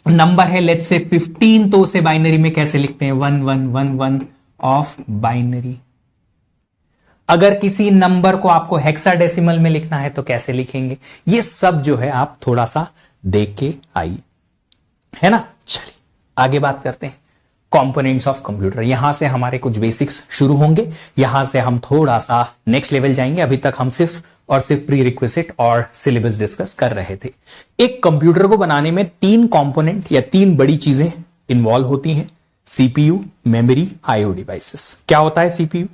नंबर है लेट्स से 15 तो उसे बाइनरी में कैसे लिखते हैं, 1111 ऑफ बाइनरी। अगर किसी नंबर को आपको हेक्साडेसिमल में लिखना है तो कैसे लिखेंगे, ये सब जो है आप थोड़ा सा देख के आइए, है ना। चलिए आगे बात करते हैं कंपोनेंट्स ऑफ कंप्यूटर। यहां से हमारे कुछ बेसिक्स शुरू होंगे, यहां से हम थोड़ा सा नेक्स्ट लेवल जाएंगे। अभी तक हम सिर्फ और सिर्फ प्री रिक्विजिट और सिलेबस डिस्कस कर रहे थे। एक कंप्यूटर को बनाने में 3 कंपोनेंट या 3 बड़ी चीजें इन्वॉल्व होती हैं, सीपीयू, मेमोरी, आईओ डिवाइसेस। क्या होता है सीपीयू?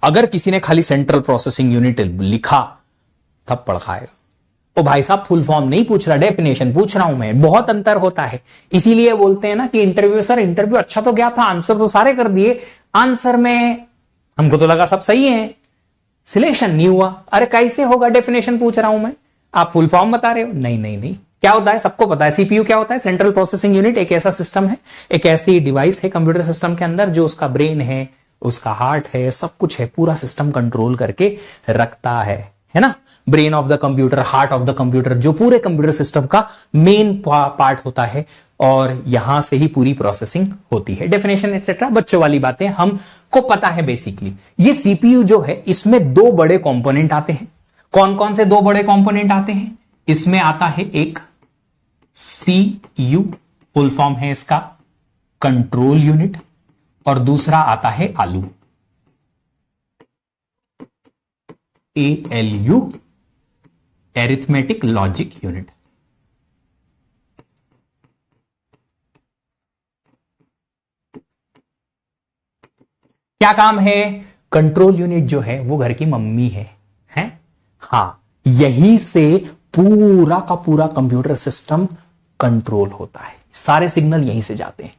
अगर किसी ने खाली सेंट्रल प्रोसेसिंग यूनिट लिखा तब पढ़ खाएगा। ओ भाई साहब फुल फॉर्म नहीं पूछ रहा, डेफिनेशन पूछ रहा हूं मैं, बहुत अंतर होता है। इसीलिए बोलते हैं ना कि इंटरव्यू सर इंटरव्यू अच्छा तो गया था, आंसर तो सारे कर दिए, आंसर में हमको तो लगा सब सही है, सिलेक्शन नहीं हुआ। अरे कैसे होगा, डेफिनेशन पूछ रहा हूं मैं, आप फुल फॉर्म बता रहे हो। नहीं नहीं नहीं, क्या होता है सबको पता है। सीपीयू क्या होता है? Central processing unit. एक ऐसा सिस्टम है, एक ऐसी डिवाइस है कंप्यूटर सिस्टम के अंदर जो उसका ब्रेन है, उसका हार्ट है, सब कुछ है, पूरा सिस्टम कंट्रोल करके रखता है ना। Brain of the computer, heart of the computer, जो पूरे कंप्यूटर सिस्टम का मेन पार्ट होता है, और यहां से ही पूरी प्रोसेसिंग होती है। डेफिनेशन एक्सेट्रा बच्चों वाली बातें हमको पता है बेसिकली। ये सीपीयू जो है इसमें 2 बड़े कंपोनेंट आते हैं। कौन कौन से 2 बड़े कंपोनेंट आते हैं? इसमें आता है एक सीयू, फुल फॉर्म है इसका कंट्रोल यूनिट, और दूसरा आता है आलू, ALU, एरिथमेटिक लॉजिक यूनिट। क्या काम है? कंट्रोल यूनिट जो है वो घर की मम्मी है? हां, यहीं से पूरा का पूरा कंप्यूटर सिस्टम कंट्रोल होता है, सारे सिग्नल यहीं से जाते हैं।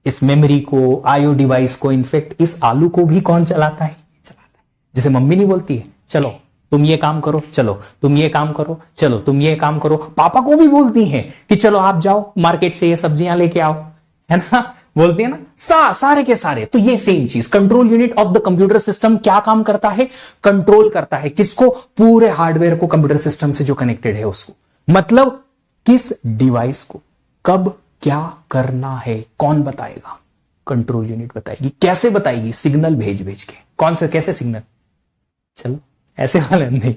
इस मेमोरी को, आईओ डिवाइस को, इनफैक्ट इस आलू को भी कौन चलाता है? चलाता है। जैसे मम्मी नहीं बोलती है चलो तुम ये काम करो, चलो तुम ये काम करो, चलो तुम ये काम करो, पापा को भी बोलती हैं कि चलो आप जाओ मार्केट से ये सब्जियां लेके आओ, है ना, बोलती है ना, सारे के सारे। तो ये सेम चीज, control unit of the computer system क्या काम करता है? कंट्रोल करता है किसको? पूरे हार्डवेयर को, कंप्यूटर सिस्टम से जो कनेक्टेड है उसको। मतलब किस डिवाइस को कब क्या करना है कौन बताएगा? कंट्रोल यूनिट बताएगी। कैसे बताएगी? सिग्नल भेज भेज के। कौन से, कैसे सिग्नल? चलो ऐसे वाले नहीं,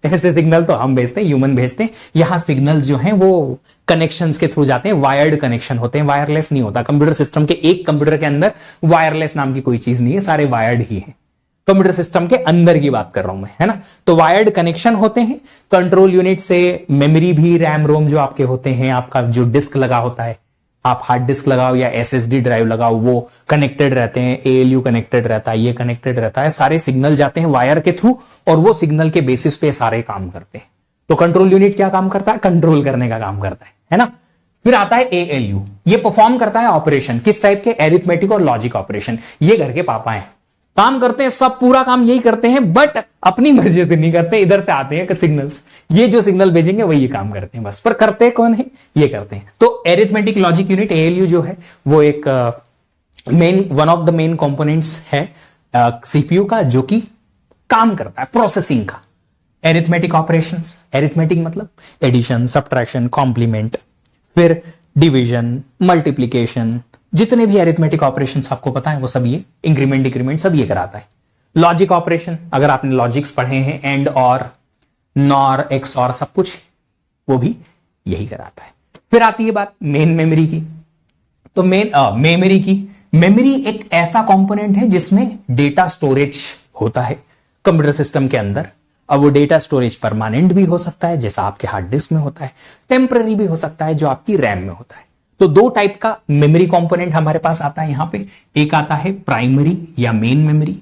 ऐसे सिग्नल तो हम भेजते हैं, ह्यूमन भेजते हैं। यहां सिग्नल्स जो हैं वो कनेक्शंस के थ्रू जाते हैं, वायर्ड कनेक्शन होते हैं, वायरलेस नहीं होता। कंप्यूटर सिस्टम के एक कंप्यूटर के अंदर वायरलेस नाम की कोई चीज नहीं है, सारे वायर्ड ही हैं। कंप्यूटर सिस्टम के अंदर की बात कर रहा हूं मैं, है ना। तो वायर्ड कनेक्शन होते हैं कंट्रोल यूनिट से। मेमोरी भी, रैम रोम जो आपके होते हैं, आपका जो डिस्क लगा होता है, आप हार्ड डिस्क लगाओ या SSD ड्राइव लगाओ, वो कनेक्टेड रहते हैं। ALU कनेक्टेड रहता है, ये कनेक्टेड रहता है, सारे सिग्नल जाते हैं वायर के थ्रू, और वो सिग्नल के बेसिस पे सारे काम करते हैं। तो कंट्रोल यूनिट क्या काम करता है? कंट्रोल करने का काम करता है ना। फिर आता है ALU, ये परफॉर्म करता है ऑपरेशन। किस टाइप के? एरिथमेटिक और लॉजिक ऑपरेशन। ये घर के पापा हैं, काम करते हैं, सब पूरा काम यही करते हैं, बट अपनी मर्जी से नहीं करते, इधर से आते हैं सिग्नल्स, ये जो सिग्नल भेजेंगे वही ये काम करते हैं बस, पर करते कौन है, ये करते हैं। तो एरिथमेटिक लॉजिक यूनिट एएलयू जो है वो एक one of the main components है सीपीयू का, जो कि काम करता है प्रोसेसिंग का। एरिथमेटिक ऑपरेशंस, एरिथमेटिक मतलब एडिशन, सब्ट्रैक्शन, कॉम्प्लीमेंट, फिर डिवीजन, मल्टीप्लीकेशन, जितने भी एरिथमेटिक ऑपरेशंस आपको पता है वो सब ये, इंक्रीमेंट डिक्रीमेंट सब ये कराता है। लॉजिक ऑपरेशन, अगर आपने लॉजिक्स पढ़े हैं, एंड और, नॉर, एक्स और, सब कुछ वो भी यही कराता है। फिर आती है बात मेन मेमोरी की। तो मेमोरी एक ऐसा कंपोनेंट है जिसमें डेटा स्टोरेज होता है कंप्यूटर सिस्टम के अंदर। अब वो डेटा स्टोरेज परमानेंट भी हो सकता है जैसा आपके हार्ड डिस्क में होता है, टेम्पररी भी हो सकता है जो आपकी रैम में होता है। तो दो टाइप का मेमोरी कंपोनेंट हमारे पास आता है यहां पे। एक आता है प्राइमरी या मेन मेमोरी,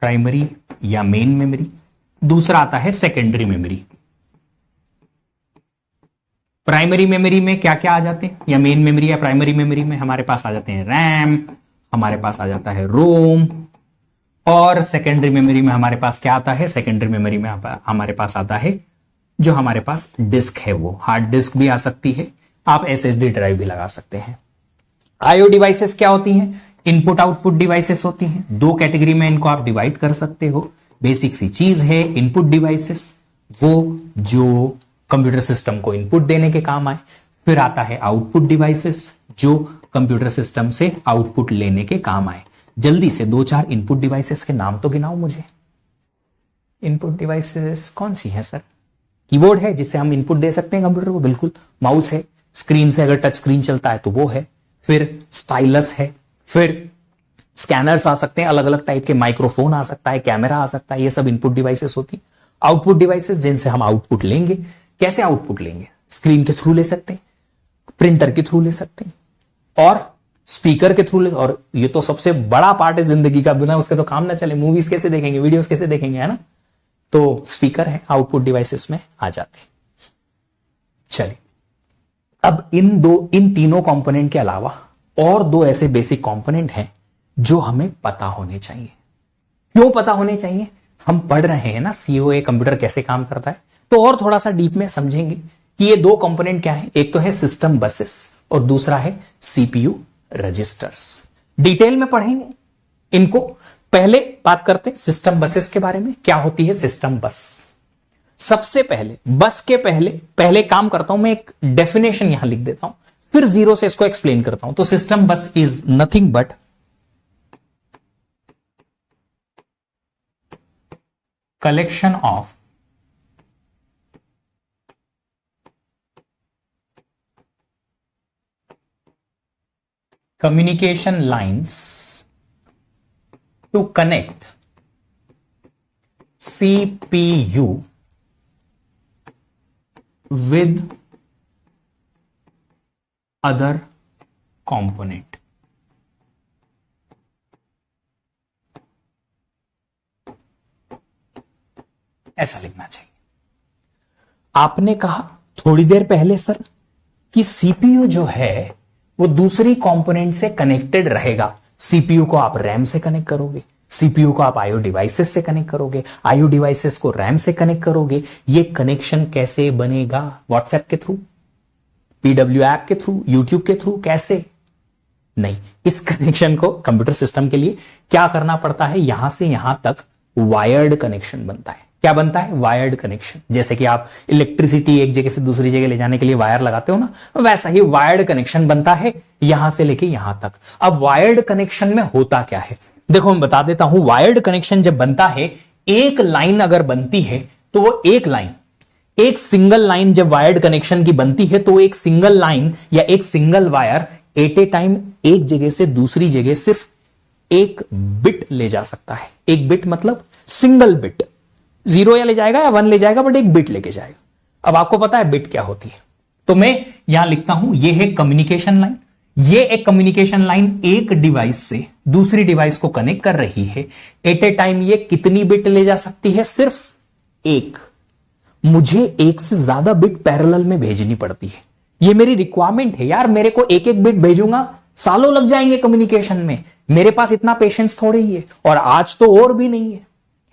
प्राइमरी या मेन मेमोरी। दूसरा आता है सेकेंडरी मेमोरी। प्राइमरी मेमोरी में क्या क्या आ जाते हैं, या मेन मेमोरी या प्राइमरी मेमोरी में हमारे पास आ जाते हैं रैम, हमारे पास आ जाता है रोम, और सेकेंडरी मेमोरी में हमारे पास क्या आता है, सेकेंडरी मेमोरी में हमारे पास आता है जो हमारे पास डिस्क है, वो हार्ड डिस्क भी आ सकती है, आप एसएसडी ड्राइव भी लगा सकते हैं। आईओ डिवाइसेस क्या होती हैं, इनपुट आउटपुट डिवाइसेस होती हैं। दो कैटेगरी में इनको आप डिवाइड कर सकते हो। बेसिक सी चीज है इनपुट डिवाइसेस, वो जो कंप्यूटर सिस्टम को इनपुट देने के काम आए। फिर आता है आउटपुट डिवाइसेस, जो कंप्यूटर सिस्टम से आउटपुट लेने के काम आए। जल्दी से दो चार इनपुट डिवाइसेस के नाम तो गिनाओ मुझे। इनपुट डिवाइसेस कौन सी है सर? कीबोर्ड है जिससे हम इनपुट दे सकते हैं कंप्यूटर को, बिल्कुल। माउस है, स्क्रीन से अगर टच स्क्रीन चलता है तो वो है। फिर स्टाइलस है, फिर स्कैनर्स आ सकते हैं अलग अलग टाइप के, माइक्रोफोन आ सकता है, कैमरा आ सकता है, ये सब इनपुट डिवाइसेस होती हैं। आउटपुट डिवाइसेस जिनसे हम आउटपुट लेंगे। कैसे आउटपुट लेंगे? स्क्रीन के थ्रू ले सकते हैं, प्रिंटर के थ्रू ले सकते हैं, और स्पीकर के थ्रू ले। और ये तो सबसे बड़ा पार्ट है जिंदगी का, बिना उसके तो काम ना चले। मूवीज कैसे देखेंगे, वीडियोस कैसे देखेंगे, है ना? तो स्पीकर है, आउटपुट डिवाइसेस में आ जाते हैं। चलिए, अब इन तीनों कंपोनेंट के अलावा और दो ऐसे बेसिक कंपोनेंट हैं जो हमें पता होने चाहिए। क्यों पता होने चाहिए? हम पढ़ रहे हैं ना सीओए कंप्यूटर कैसे काम करता है, तो और थोड़ा सा डीप में समझेंगे कि ये दो कंपोनेंट क्या है। एक तो है सिस्टम बसेस और दूसरा है सीपीयू रजिस्टर्स। डिटेल में पढ़ेंगे इनको। पहले बात करते हैं सिस्टम बसेस के बारे में। क्या होती है सिस्टम बस? सबसे पहले बस के पहले काम करता हूं मैं, एक डेफिनेशन यहां लिख देता हूं, फिर जीरो से इसको एक्सप्लेन करता हूं। तो सिस्टम बस is nothing but collection of communication lines to connect CPU with other component। ऐसा लिखना चाहिए। आपने कहा थोड़ी देर पहले सर कि सीपीयू जो है वो दूसरी कंपोनेंट से कनेक्टेड रहेगा। सीपीयू को आप रैम से कनेक्ट करोगे, सीपीयू को आप आईओ डिवाइसेस से कनेक्ट करोगे, आईओ डिवाइसेस को रैम से कनेक्ट करोगे। ये कनेक्शन कैसे बनेगा? व्हाट्सएप के थ्रू, पीडब्ल्यू ऐप के थ्रू, यूट्यूब के थ्रू? कैसे नहीं, इस कनेक्शन को कंप्यूटर सिस्टम के लिए क्या करना पड़ता है? यहां से यहां तक वायर्ड कनेक्शन बनता है। क्या बनता है? Wired connection. जैसे कि आप इलेक्ट्रिसिटी एक जगह से दूसरी जगह ले जाने के लिए वायर लगाते हो ना, वैसा ही वायर्ड कनेक्शन बनता है यहां से लेके यहां तक। अब वायर्ड कनेक्शन में होता क्या है, देखो मैं बता देता हूं। वायर्ड कनेक्शन जब बनता है, एक लाइन अगर बनती है तो वो एक लाइन, एक सिंगल लाइन जब वायर्ड कनेक्शन की बनती है तो एक सिंगल लाइन या एक single wire eight a time एक जगह से दूसरी जगह सिर्फ एक बिट ले जा सकता है। एक बिट मतलब सिंगल बिट, जीरो या ले जाएगा या वन ले जाएगा, बट एक बिट लेके जाएगा। अब आपको पता है बिट क्या होती है, तो मैं यहां लिखता हूं ये है कम्युनिकेशन लाइन। ये एक कम्युनिकेशन लाइन एक डिवाइस से दूसरी डिवाइस को कनेक्ट कर रही है। एट ए टाइम ये कितनी बिट ले जा सकती है? सिर्फ एक। मुझे एक से ज्यादा बिट पैरेलल में भेजनी पड़ती है। ये मेरी रिक्वायरमेंट है यार, मेरे को एक एक बिट भेजूंगा, सालों लग जाएंगे कम्युनिकेशन में, मेरे पास इतना पेशेंस थोड़े ही है, और आज तो और भी नहीं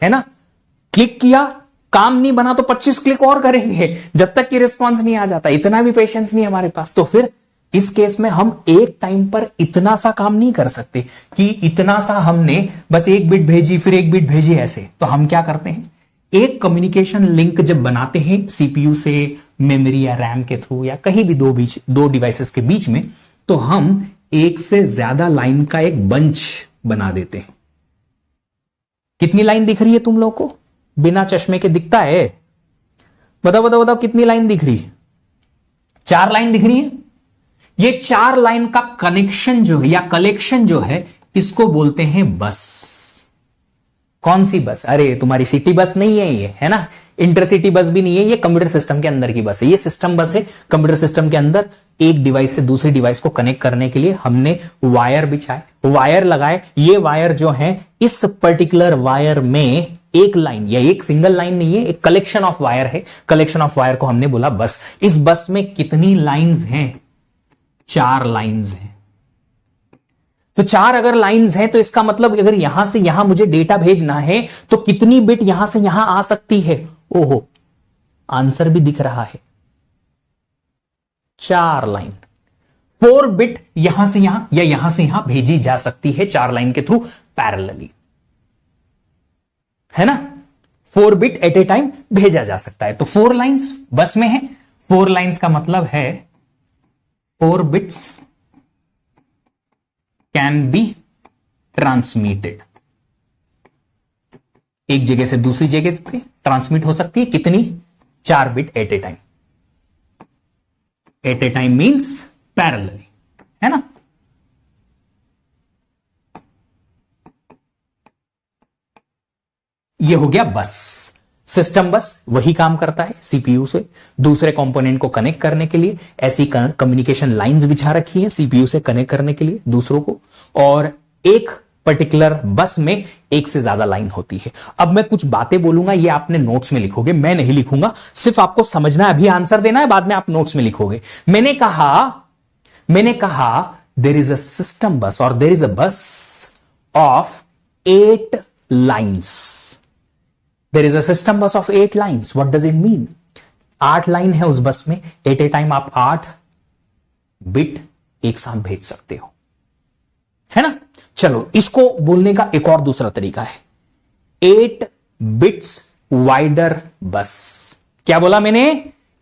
है ना। क्लिक किया, काम नहीं बना तो 25 क्लिक और करेंगे जब तक कि रिस्पॉन्स नहीं आ जाता, इतना भी पेशेंस नहीं हमारे पास। तो फिर इस केस में हम एक टाइम पर इतना सा काम नहीं कर सकते कि इतना सा हमने बस एक बिट भेजी फिर एक बिट भेजी ऐसे। तो हम क्या करते हैं, एक कम्युनिकेशन लिंक जब बनाते हैं सीपीयू से मेमोरी या रैम के थ्रू या कहीं भी दो डिवाइसेस के बीच में, तो हम एक से ज्यादा लाइन का एक बंच बना देते हैं। कितनी लाइन दिख रही है तुम लोग को? बिना चश्मे के दिखता है? बताओ बताओ बताओ, कितनी लाइन दिख रही है? 4 लाइन दिख रही है। ये 4 लाइन का कनेक्शन जो है या कलेक्शन जो है, इसको बोलते हैं बस। कौन सी बस? अरे तुम्हारी सिटी बस नहीं है ये, है ना, इंटरसिटी बस भी नहीं है, ये कंप्यूटर सिस्टम के अंदर की बस है, ये सिस्टम बस है। कंप्यूटर सिस्टम के अंदर एक डिवाइस से दूसरी डिवाइस को कनेक्ट करने के लिए हमने वायर बिछाए, वायर लगाए। ये वायर जो है, इस पर्टिकुलर वायर में एक लाइन या एक सिंगल लाइन नहीं है, एक कलेक्शन ऑफ वायर है। कलेक्शन ऑफ वायर को हमने बोला बस। इस बस में कितनी लाइंस हैं? 4 लाइंस हैं। तो 4 अगर लाइंस हैं तो इसका मतलब अगर यहां से यहां मुझे डेटा भेजना है तो कितनी बिट यहां से यहां आ सकती है? ओहो, आंसर भी दिख रहा है, 4 लाइन। 4 बिट यहां से यहां या यहां से यहां भेजी जा सकती है 4 लाइन के थ्रू पैरेलली, है ना। 4 बिट एट ए टाइम भेजा जा सकता है। तो 4 लाइंस बस में है। 4 लाइंस का मतलब है 4 बिट्स कैन बी ट्रांसमिटेड। एक जगह से दूसरी जगह पे ट्रांसमिट हो सकती है कितनी? 4 bit at a time. At a time means parallelly, है ना। ये हो गया बस। सिस्टम बस वही काम करता है, सीपीयू से दूसरे कंपोनेंट को कनेक्ट करने के लिए ऐसी कम्युनिकेशन लाइंस बिछा रखी है सीपीयू से कनेक्ट करने के लिए दूसरों को, और एक पर्टिकुलर बस में एक से ज्यादा लाइन होती है। अब मैं कुछ बातें बोलूंगा, ये आपने नोट्स में लिखोगे, मैं नहीं लिखूंगा, सिर्फ आपको समझना है, अभी आंसर देना है, बाद में आप नोट्स में लिखोगे। मैंने कहा देयर इज अ सिस्टम बस और देयर इज अ बस of 8 lines. There is a system bus of 8 lines. What does it mean? 8 line है उस बस में, एट ए टाइम आप 8 बिट एक साथ भेज सकते हो, है ना। चलो, इसको बोलने का एक और दूसरा तरीका है, 8 बिट्स वाइडर बस। क्या बोला मैंने?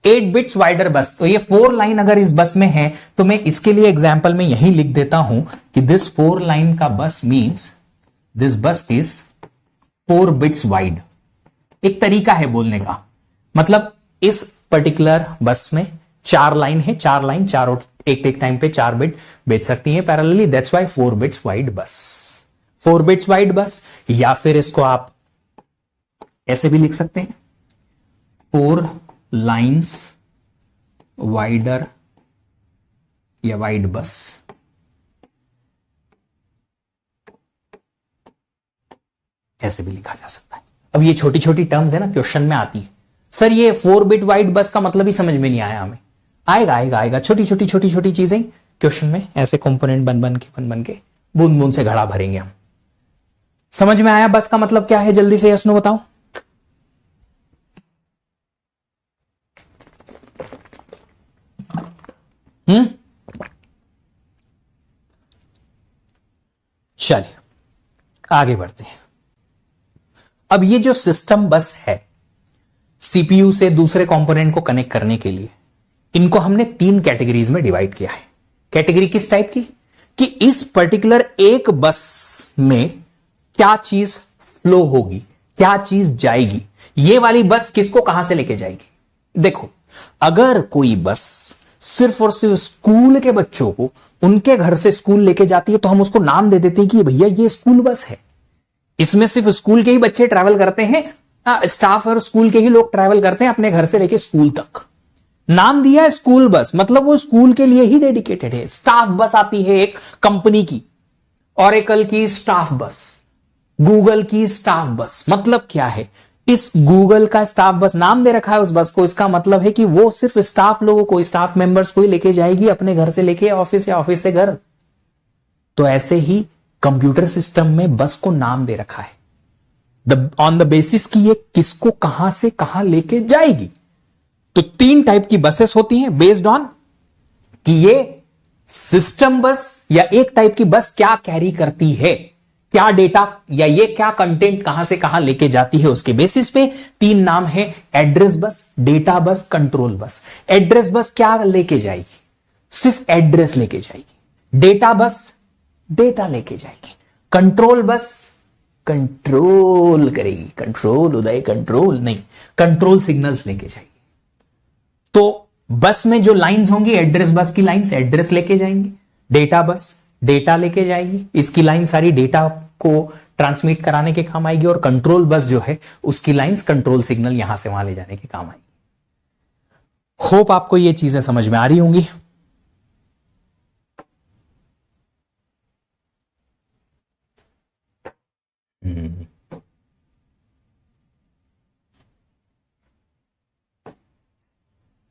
8 बिट्स वाइडर बस। तो ये 4 लाइन अगर इस बस में है तो मैं इसके लिए एग्जाम्पल में यही लिख देता हूं कि दिस 4 लाइन का बस मींस दिस बस इज 4 बिट्स वाइड। एक तरीका है बोलने का, मतलब इस पर्टिकुलर बस में 4 लाइन है, 4 लाइन चारों एक टाइम पे 4 बिट भेज सकती हैं parallelly, that's why 4 bits wide बस। 4 बिट्स वाइड बस, या फिर इसको आप ऐसे भी लिख सकते हैं, 4 लाइंस वाइडर या वाइड बस। ऐसे भी लिखा जा सकता है। अब ये छोटी छोटी टर्म्स है ना, क्वेश्चन में आती है, सर ये 4 बिट वाइड बस का मतलब ही समझ में नहीं आया हमें। आएगा छोटी छोटी चीजें क्वेश्चन में ऐसे कंपोनेंट बन बन के बूंद बूंद से घड़ा भरेंगे हम। समझ में आया बस का मतलब क्या है? जल्दी से यस नो बताओ। चलिए आगे बढ़ते हैं। अब ये जो सिस्टम बस है सीपीयू से दूसरे कंपोनेंट को कनेक्ट करने के लिए, इनको हमने 3 कैटेगरीज में डिवाइड किया है। कैटेगरी किस टाइप की? कि इस पर्टिकुलर एक बस में क्या चीज फ्लो होगी, क्या चीज जाएगी, ये वाली बस किसको कहां से लेके जाएगी। देखो, अगर कोई बस सिर्फ और सिर्फ स्कूल के बच्चों को उनके घर से स्कूल लेके जाती है तो हम उसको नाम दे देते हैं कि भैया ये स्कूल बस है, इसमें सिर्फ स्कूल के ही बच्चे ट्रैवल करते हैं, स्टाफ और स्कूल के ही लोग ट्रैवल करते हैं अपने घर से लेके स्कूल तक। नाम दिया है स्कूल बस, मतलब वो स्कूल के लिए ही डेडिकेटेड है। स्टाफ बस आती है एक कंपनी की, ऑरेकल की स्टाफ बस, गूगल की स्टाफ बस। मतलब क्या है? इस गूगल का स्टाफ बस नाम दे रखा है उस बस को, इसका मतलब है कि वो सिर्फ स्टाफ लोगों को, स्टाफ मेंबर्स को ही लेके जाएगी अपने घर से लेके ऑफिस या ऑफिस से घर। तो ऐसे ही कंप्यूटर सिस्टम में बस को नाम दे रखा है ऑन द बेसिस कि ये किसको कहां से कहां लेके जाएगी। तो 3 टाइप की बसेस होती हैं बेस्ड ऑन कि ये सिस्टम बस या एक टाइप की बस क्या कैरी करती है, क्या डेटा या ये क्या कंटेंट कहां से कहां लेके जाती है, उसके बेसिस पे 3 नाम है, address bus, data bus, control bus. Address bus क्या लेके जाएगी? सिर्फ एड्रेस लेके जाएगी। डेटा बस डेटा लेके जाएगी। कंट्रोल बस कंट्रोल करेगी। कंट्रोल उदय कंट्रोल नहीं, कंट्रोल सिग्नल्स लेके जाएगी। तो बस में जो लाइंस होंगी एड्रेस बस की लाइंस एड्रेस लेके जाएंगी, डेटा बस डेटा लेके जाएगी, इसकी लाइन सारी डेटा को ट्रांसमिट कराने के काम आएगी, और कंट्रोल बस जो है उसकी लाइंस कंट्रोल सिग्नल यहां से वहां ले जाने के काम आएगी। होप आपको ये चीजें समझ में आ रही होंगी।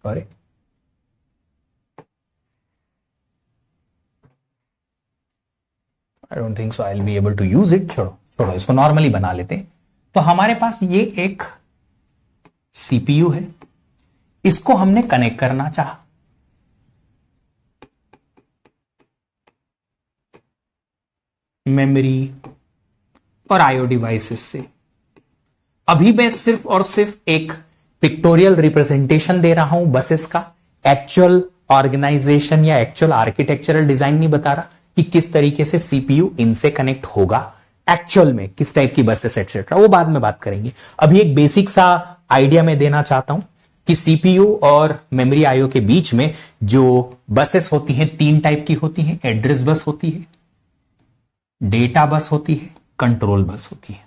अरे I don't think so I will be able to use it. छोड़ो छोड़ो, इसको नॉर्मली बना लेते हैं। तो हमारे पास ये एक सीपीयू है, इसको हमने कनेक्ट करना चाहा। मेमोरी और आईओ डिवाइसेस से। अभी मैं सिर्फ और सिर्फ एक पिक्टोरियल रिप्रेजेंटेशन दे रहा हूं बसेस का, एक्चुअल ऑर्गेनाइजेशन या एक्चुअल आर्किटेक्चरल डिजाइन नहीं बता रहा कि किस तरीके से सीपीयू इनसे कनेक्ट होगा, एक्चुअल में किस टाइप की बसेस एक्सेट्रा, वो बाद में बात करेंगे। अभी एक बेसिक सा आइडिया मैं देना चाहता हूं कि सीपीयू और मेमोरी आईओ के बीच में जो बसेस होती हैं 3 टाइप की होती हैं। एड्रेस बस होती है, डेटा बस होती है, कंट्रोल बस होती है।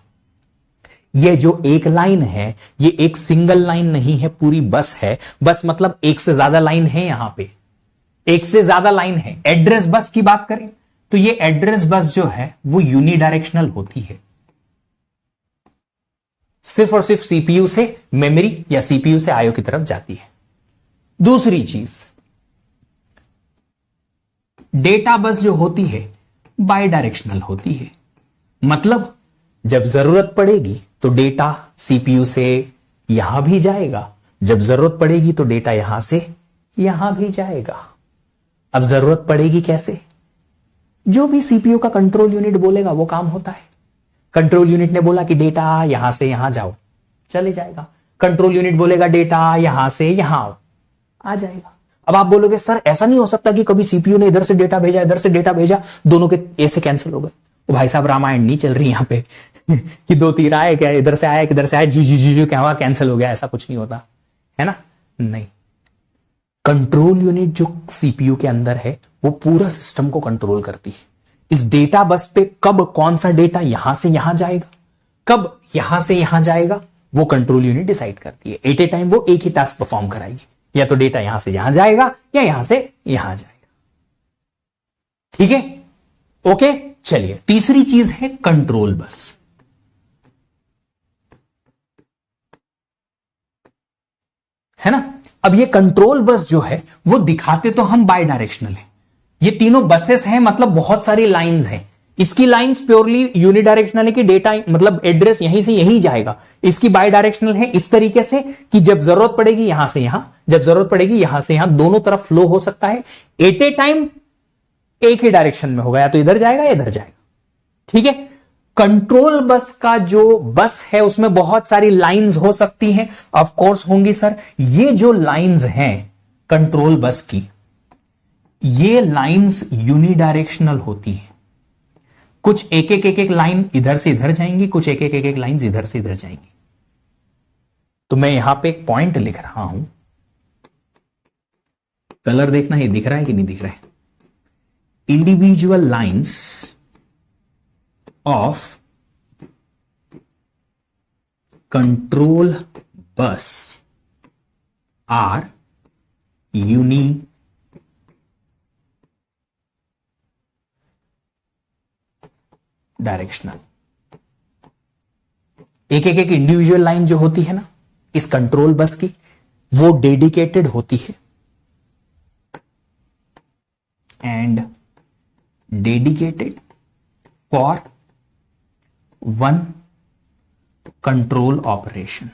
ये जो एक लाइन है ये एक सिंगल लाइन नहीं है, पूरी बस है। बस मतलब एक से ज्यादा लाइन है, यहां पे एक से ज्यादा लाइन है। एड्रेस बस की बात करें तो ये एड्रेस बस जो है वो यूनिडायरेक्शनल होती है, सिर्फ और सिर्फ सीपीयू से मेमोरी या सीपीयू से आईओ की तरफ जाती है। दूसरी चीज, डेटा बस जो होती है बाई डायरेक्शनल होती है, मतलब जब जरूरत पड़ेगी तो डेटा सीपीयू से यहां भी जाएगा, जब जरूरत पड़ेगी तो डेटा यहां से यहां भी जाएगा। अब जरूरत पड़ेगी कैसे? जो भी सीपीयू का कंट्रोल यूनिट बोलेगा वो काम होता है। कंट्रोल यूनिट ने बोला कि डेटा यहां से यहां जाओ, चले जाएगा। कंट्रोल यूनिट बोलेगा डेटा यहां से यहां आओ, आ जाएगा। अब आप बोलोगे सर ऐसा नहीं हो सकता कि कभी सीपीयू ने इधर से डेटा भेजा इधर से डेटा भेजा, दोनों के ऐसे कैंसिल हो गए। तो भाई साहब रामायण नहीं चल रही यहां पे कि 2 तीर आए क्या, इधर से आया किधर से आया, जी जी जी जी क्या हुआ, कैंसिल हो गया, ऐसा कुछ नहीं होता है ना। नहीं, कंट्रोल यूनिट जो सीपीयू के अंदर है वो पूरा सिस्टम को कंट्रोल करती है। इस डेटा बस पे कब कौन सा डेटा यहां से यहां जाएगा, कब यहां से यहां जाएगा, वो कंट्रोल यूनिट डिसाइड करती है। एट ए टाइम वो एक ही टास्क परफॉर्म कराएगी, या तो डेटा यहां से यहां जाएगा या यहां से यहां जाएगा। ठीक है, ओके। चलिए तीसरी चीज है कंट्रोल बस। है ना। अब ये कंट्रोल बस जो है वो दिखाते तो हम बाई डायरेक्शनल है, ये तीनों बसेस हैं, मतलब बहुत सारी लाइंस हैं। इसकी लाइंस प्योरली यूनिडायरेक्शनल है कि डेटा मतलब एड्रेस यहीं से यहीं जाएगा। इसकी बाई डायरेक्शनल है इस तरीके से कि जब जरूरत पड़ेगी यहां से यहां, जब जरूरत पड़ेगी यहां से यहां, दोनों तरफ फ्लो हो सकता है। एट ए टाइम एक ही डायरेक्शन में होगा, या तो इधर जाएगा या इधर जाएगा। ठीक है। कंट्रोल बस का जो बस है उसमें बहुत सारी लाइंस हो सकती हैं, ऑफ कोर्स होंगी सर। ये जो लाइंस हैं कंट्रोल बस की, ये लाइंस यूनिडायरेक्शनल होती हैं। कुछ एक लाइन इधर से इधर जाएंगी, कुछ एक लाइंस इधर से इधर जाएंगी। तो मैं यहां पे एक पॉइंट लिख रहा हूं, कलर देखना ये दिख रहा है कि नहीं दिख रहा है। Individual lines of control bus are unidirectional. एक एक एक इंडिविजुअल लाइन जो होती है ना इस कंट्रोल बस की, वो डेडिकेटेड होती है and dedicated for one control operation.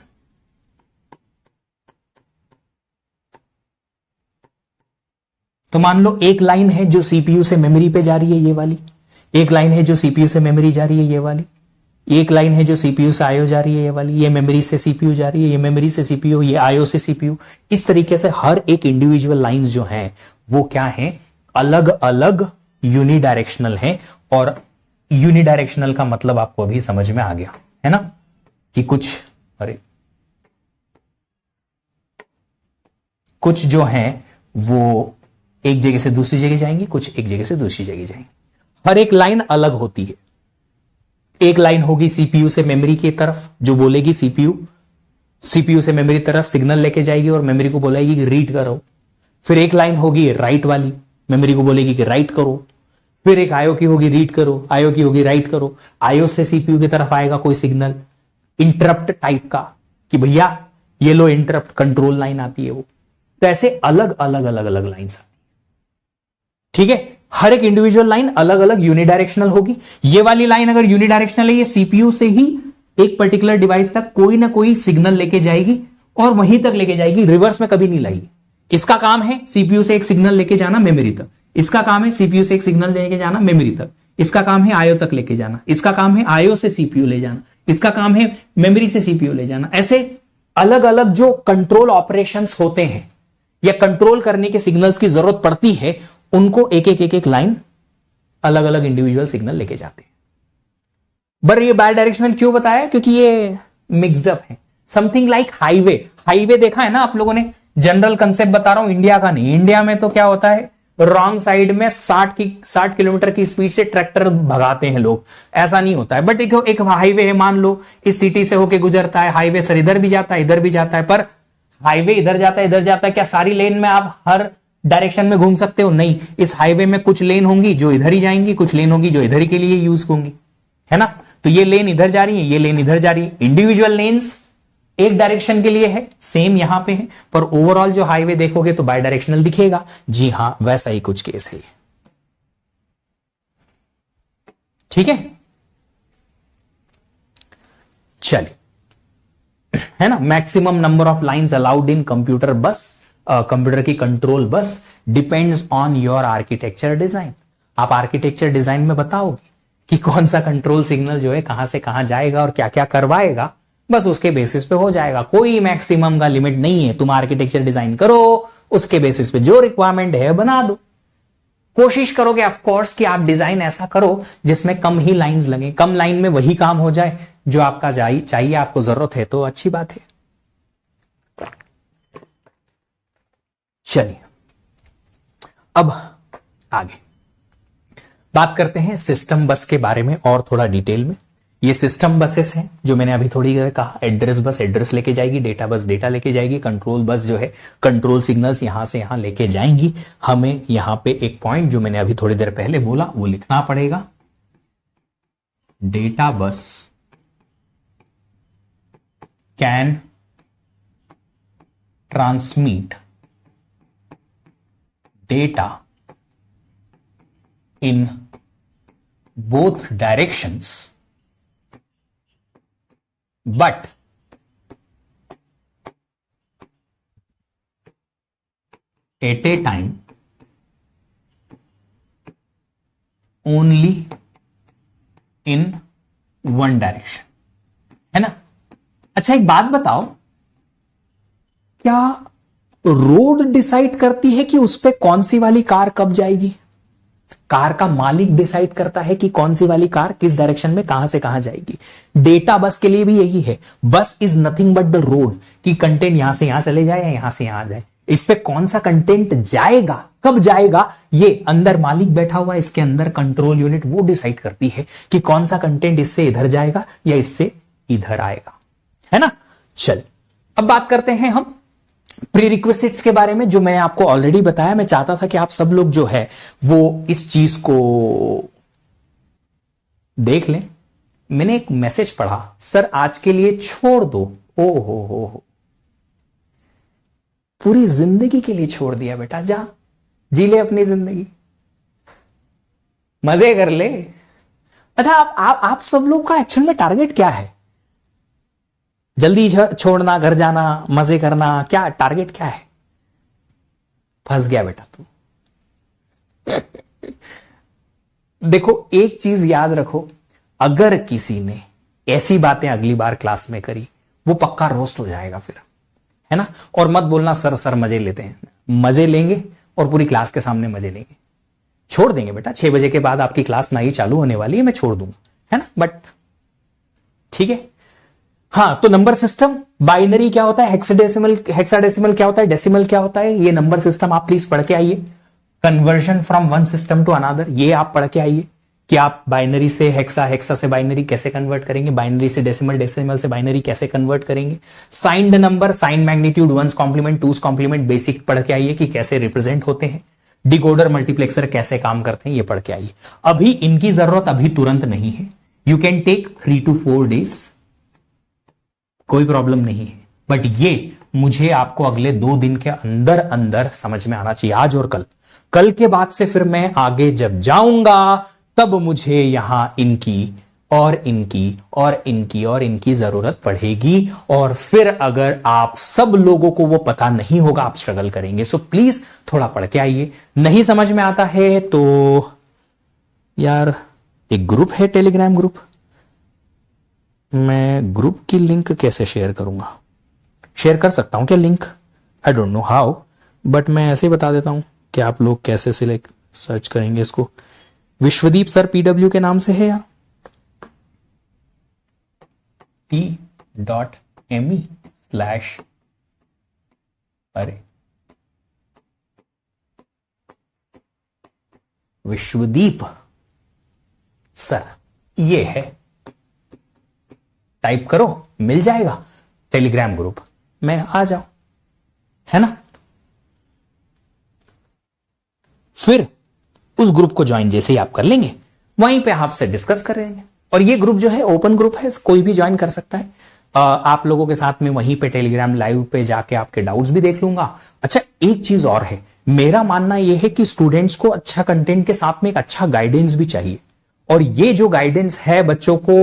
तो मान लो एक लाइन है जो सीपीयू से मेमोरी पे जा रही है, ये वाली। एक लाइन है जो सीपीयू से मेमोरी जा रही है, ये वाली। एक लाइन है जो सीपीयू से आईओ जा रही है, ये वाली। ये मेमोरी से सीपीयू जा रही है, ये मेमोरी से सीपीयू, ये आईओ से सीपीयू। इस तरीके से हर एक इंडिविजुअल लाइंस जो है वो क्या है, अलग अलग यूनिडायरेक्शनल है। और यूनिडायरेक्शनल का मतलब आपको अभी समझ में आ गया है ना, कि कुछ जो है वो एक जगह से दूसरी जगह जाएंगी, कुछ एक जगह से दूसरी जगह जाएंगी। हर एक लाइन अलग होती है। एक लाइन होगी सीपीयू से मेमोरी की तरफ जो बोलेगी सीपीयू से मेमोरी तरफ सिग्नल लेके जाएगी और मेमोरी को बोलेगी कि रीड करो। फिर एक लाइन होगी राइट वाली, मेमोरी को बोलेगी कि राइट करो। फिर एक आईओ की होगी रीड करो, आईओ की होगी राइट करो। आईओ से सीपीयू की तरफ आएगा कोई सिग्नल इंटरप्ट टाइप का कि भैया ये लो इंटरप्ट, कंट्रोल लाइन आती है वो। तो ऐसे अलग अलग अलग अलग लाइन्स, ठीक है। हर एक इंडिविजुअल लाइन अलग अलग यूनिडायरेक्शनल होगी। ये वाली लाइन अगर यूनिडायरेक्शनल है, ये सीपीयू से ही एक पर्टिकुलर डिवाइस तक कोई ना कोई सिग्नल लेके जाएगी और वहीं तक लेके जाएगी, रिवर्स में कभी नहीं लाएगी। इसका काम है सीपीयू से एक सिग्नल लेके जाना मेमोरी तक, इसका काम है सीपीयू से एक सिग्नल लेके जाना मेमोरी तक, इसका काम है आईओ तक लेके जाना, इसका काम है आईओ से सीपीयू ले जाना, इसका काम है मेमोरी से सीपीयू ले जाना। ऐसे अलग अलग जो कंट्रोल ऑपरेशंस होते हैं या कंट्रोल करने के सिग्नल्स की जरूरत पड़ती है, उनको एक एक लाइन अलग अलग इंडिविजुअल सिग्नल लेके जाते हैं। पर ये बाय डायरेक्शनल क्यों बताया, क्योंकि ये मिक्सड अप है। समथिंग लाइक हाईवे देखा है ना आप लोगों ने, जनरल कंसेप्ट बता रहा हूं, इंडिया का नहीं। इंडिया में तो क्या होता है, रॉन्ग साइड में 60 किलोमीटर की स्पीड से ट्रैक्टर भगाते हैं लोग, ऐसा नहीं होता है। बट एक हाईवे है, मान लो इस सिटी से होके गुजरता है, हाईवे सर इधर भी जाता है इधर भी जाता है, पर हाईवे इधर जाता है इधर जाता है, क्या सारी लेन में आप हर डायरेक्शन में घूम सकते हो? नहीं। इस हाईवे में कुछ लेन होंगी जो इधर ही जाएंगी, कुछ लेन होंगी जो इधर ही के लिए यूज होंगी, है ना। तो ये लेन इधर जा रही है, ये लेन इधर जा रही है। इंडिविजुअल लेन्स एक डायरेक्शन के लिए है, सेम यहां पे है, पर ओवरऑल जो हाईवे देखोगे तो बाय डायरेक्शनल दिखेगा। जी हां, वैसा ही कुछ केस है, ठीक है। चलिए, है ना। Maximum number of lines allowed in computer बस, कंप्यूटर की control bus depends on your architecture design. आप आर्किटेक्चर डिजाइन में बताओगे कि कौन सा कंट्रोल सिग्नल जो है कहां से कहां जाएगा और क्या क्या करवाएगा, बस उसके बेसिस पे हो जाएगा। कोई मैक्सिमम का लिमिट नहीं है। तुम आर्किटेक्चर डिजाइन करो, उसके बेसिस पे जो रिक्वायरमेंट है बना दो। कोशिश करोगे ऑफ कोर्स कि आप डिजाइन ऐसा करो जिसमें कम ही लाइंस लगे, कम लाइन में वही काम हो जाए जो आपका चाहिए, आपको जरूरत है, तो अच्छी बात है। चलिए, अब आगे बात करते हैं सिस्टम बस के बारे में और थोड़ा डिटेल में। ये सिस्टम बसेस हैं जो मैंने अभी थोड़ी देर कहा। एड्रेस बस एड्रेस लेके जाएगी, डेटा बस डेटा लेके जाएगी, कंट्रोल बस जो है कंट्रोल सिग्नल्स यहां से यहां लेके जाएंगी। हमें यहां पे एक पॉइंट जो मैंने अभी थोड़ी देर पहले बोला वो लिखना पड़ेगा। Data bus can transmit data in both directions, but at a time only in one direction, है ना। अच्छा, एक बात बताओ, क्या रोड डिसाइड करती है कि उस पे कौन सी वाली कार कब जाएगी? कार का मालिक डिसाइड करता है कि कौन सी वाली कार किस डायरेक्शन में कहां से कहां जाएगी। डेटा बस के लिए भी यही है। बस is nothing but the road, कि कंटेंट यहां से यहां चले जाए या यहां से यहां जाए। इस पे कौन सा कंटेंट जाएगा, कब जाएगा, ये अंदर मालिक बैठा हुआ है, इसके अंदर कंट्रोल यूनिट, वो डिसाइड करती है कि कौन सा कंटेंट इससे इधर जाएगा या इससे इधर आएगा, है ना। चल, अब बात करते हैं हम प्रीरिक्विजिट्स के बारे में, जो मैंने आपको ऑलरेडी बताया। मैं चाहता था कि आप सब लोग जो है वो इस चीज को देख लें मैंने एक मैसेज पढ़ा, सर आज के लिए छोड़ दो। ओ हो, पूरी जिंदगी के लिए छोड़ दिया बेटा, जा जी ले अपनी जिंदगी, मजे कर ले। अच्छा, आप सब लोग का एक्चुअल में टारगेट क्या है? जल्दी छोड़ना, घर जाना, मजे करना, क्या टारगेट क्या है? फंस गया बेटा तू। देखो एक चीज याद रखो, अगर किसी ने ऐसी बातें अगली बार क्लास में करी, वो पक्का रोस्ट हो जाएगा फिर, है ना। और मत बोलना सर मजे लेते हैं, मजे लेंगे और पूरी क्लास के सामने मजे लेंगे। छोड़ देंगे बेटा, 6 बजे के बाद आपकी क्लास नई चालू होने वाली है, मैं छोड़ दूंगा, है ना, बट ठीक है। हाँ, तो नंबर सिस्टम, बाइनरी क्या होता है, हेक्साडेसिमल क्या होता है, डेसिमल क्या होता है, ये नंबर सिस्टम आप प्लीज पढ़ के आइए। Conversion from one system to another, ये आप पढ़ के आइए कि आप बाइनरी से हेक्सा, हेक्सा से बाइनरी कैसे कन्वर्ट करेंगे, बाइनरी से डेसिमल, डेसिमल से बाइनरी कैसे कन्वर्ट करेंगे। Signed number, sign magnitude, one's complement, two's complement, basic पढ़ के आइए कि कैसे रिप्रेजेंट होते हैं। डिकोडर, मल्टीप्लेक्सर कैसे काम करते हैं, ये पढ़ के आइए। अभी इनकी जरूरत अभी तुरंत नहीं है, you can take 3 to 4 days, कोई प्रॉब्लम नहीं है, बट ये मुझे आपको अगले 2 दिन के अंदर अंदर समझ में आना चाहिए, आज और कल के बाद से फिर मैं आगे जब जाऊंगा तब मुझे यहां इनकी और इनकी और इनकी और इनकी जरूरत पड़ेगी। और फिर अगर आप सब लोगों को वो पता नहीं होगा, आप स्ट्रगल करेंगे। सो प्लीज थोड़ा पढ़ के आइए। नहीं समझ में आता है तो यार एक ग्रुप है, टेलीग्राम ग्रुप, मैं ग्रुप की लिंक कैसे शेयर करूंगा? शेयर कर सकता हूं क्या link? I don't know how, but मैं ऐसे ही बता देता हूं कि आप लोग कैसे सिलेक्ट सर्च करेंगे इसको। विश्वदीप सर PW के नाम से है या t.me/ अरे विश्वदीप सर ये है, टाइप करो मिल जाएगा टेलीग्राम ग्रुप में, आ जाओ, है ना। फिर उस ग्रुप को ज्वाइन जैसे ही आप कर लेंगे, वहीं पे आपसे डिस्कस करेंगे। और ये ग्रुप जो है ओपन ग्रुप है, कोई भी ज्वाइन कर सकता है। आप लोगों के साथ में वहीं पे टेलीग्राम लाइव पे जाके आपके डाउट्स भी देख लूंगा। अच्छा, एक चीज और है, मेरा मानना यह है कि स्टूडेंट्स को अच्छा कंटेंट के साथ में एक अच्छा गाइडेंस भी चाहिए। और ये जो गाइडेंस है बच्चों को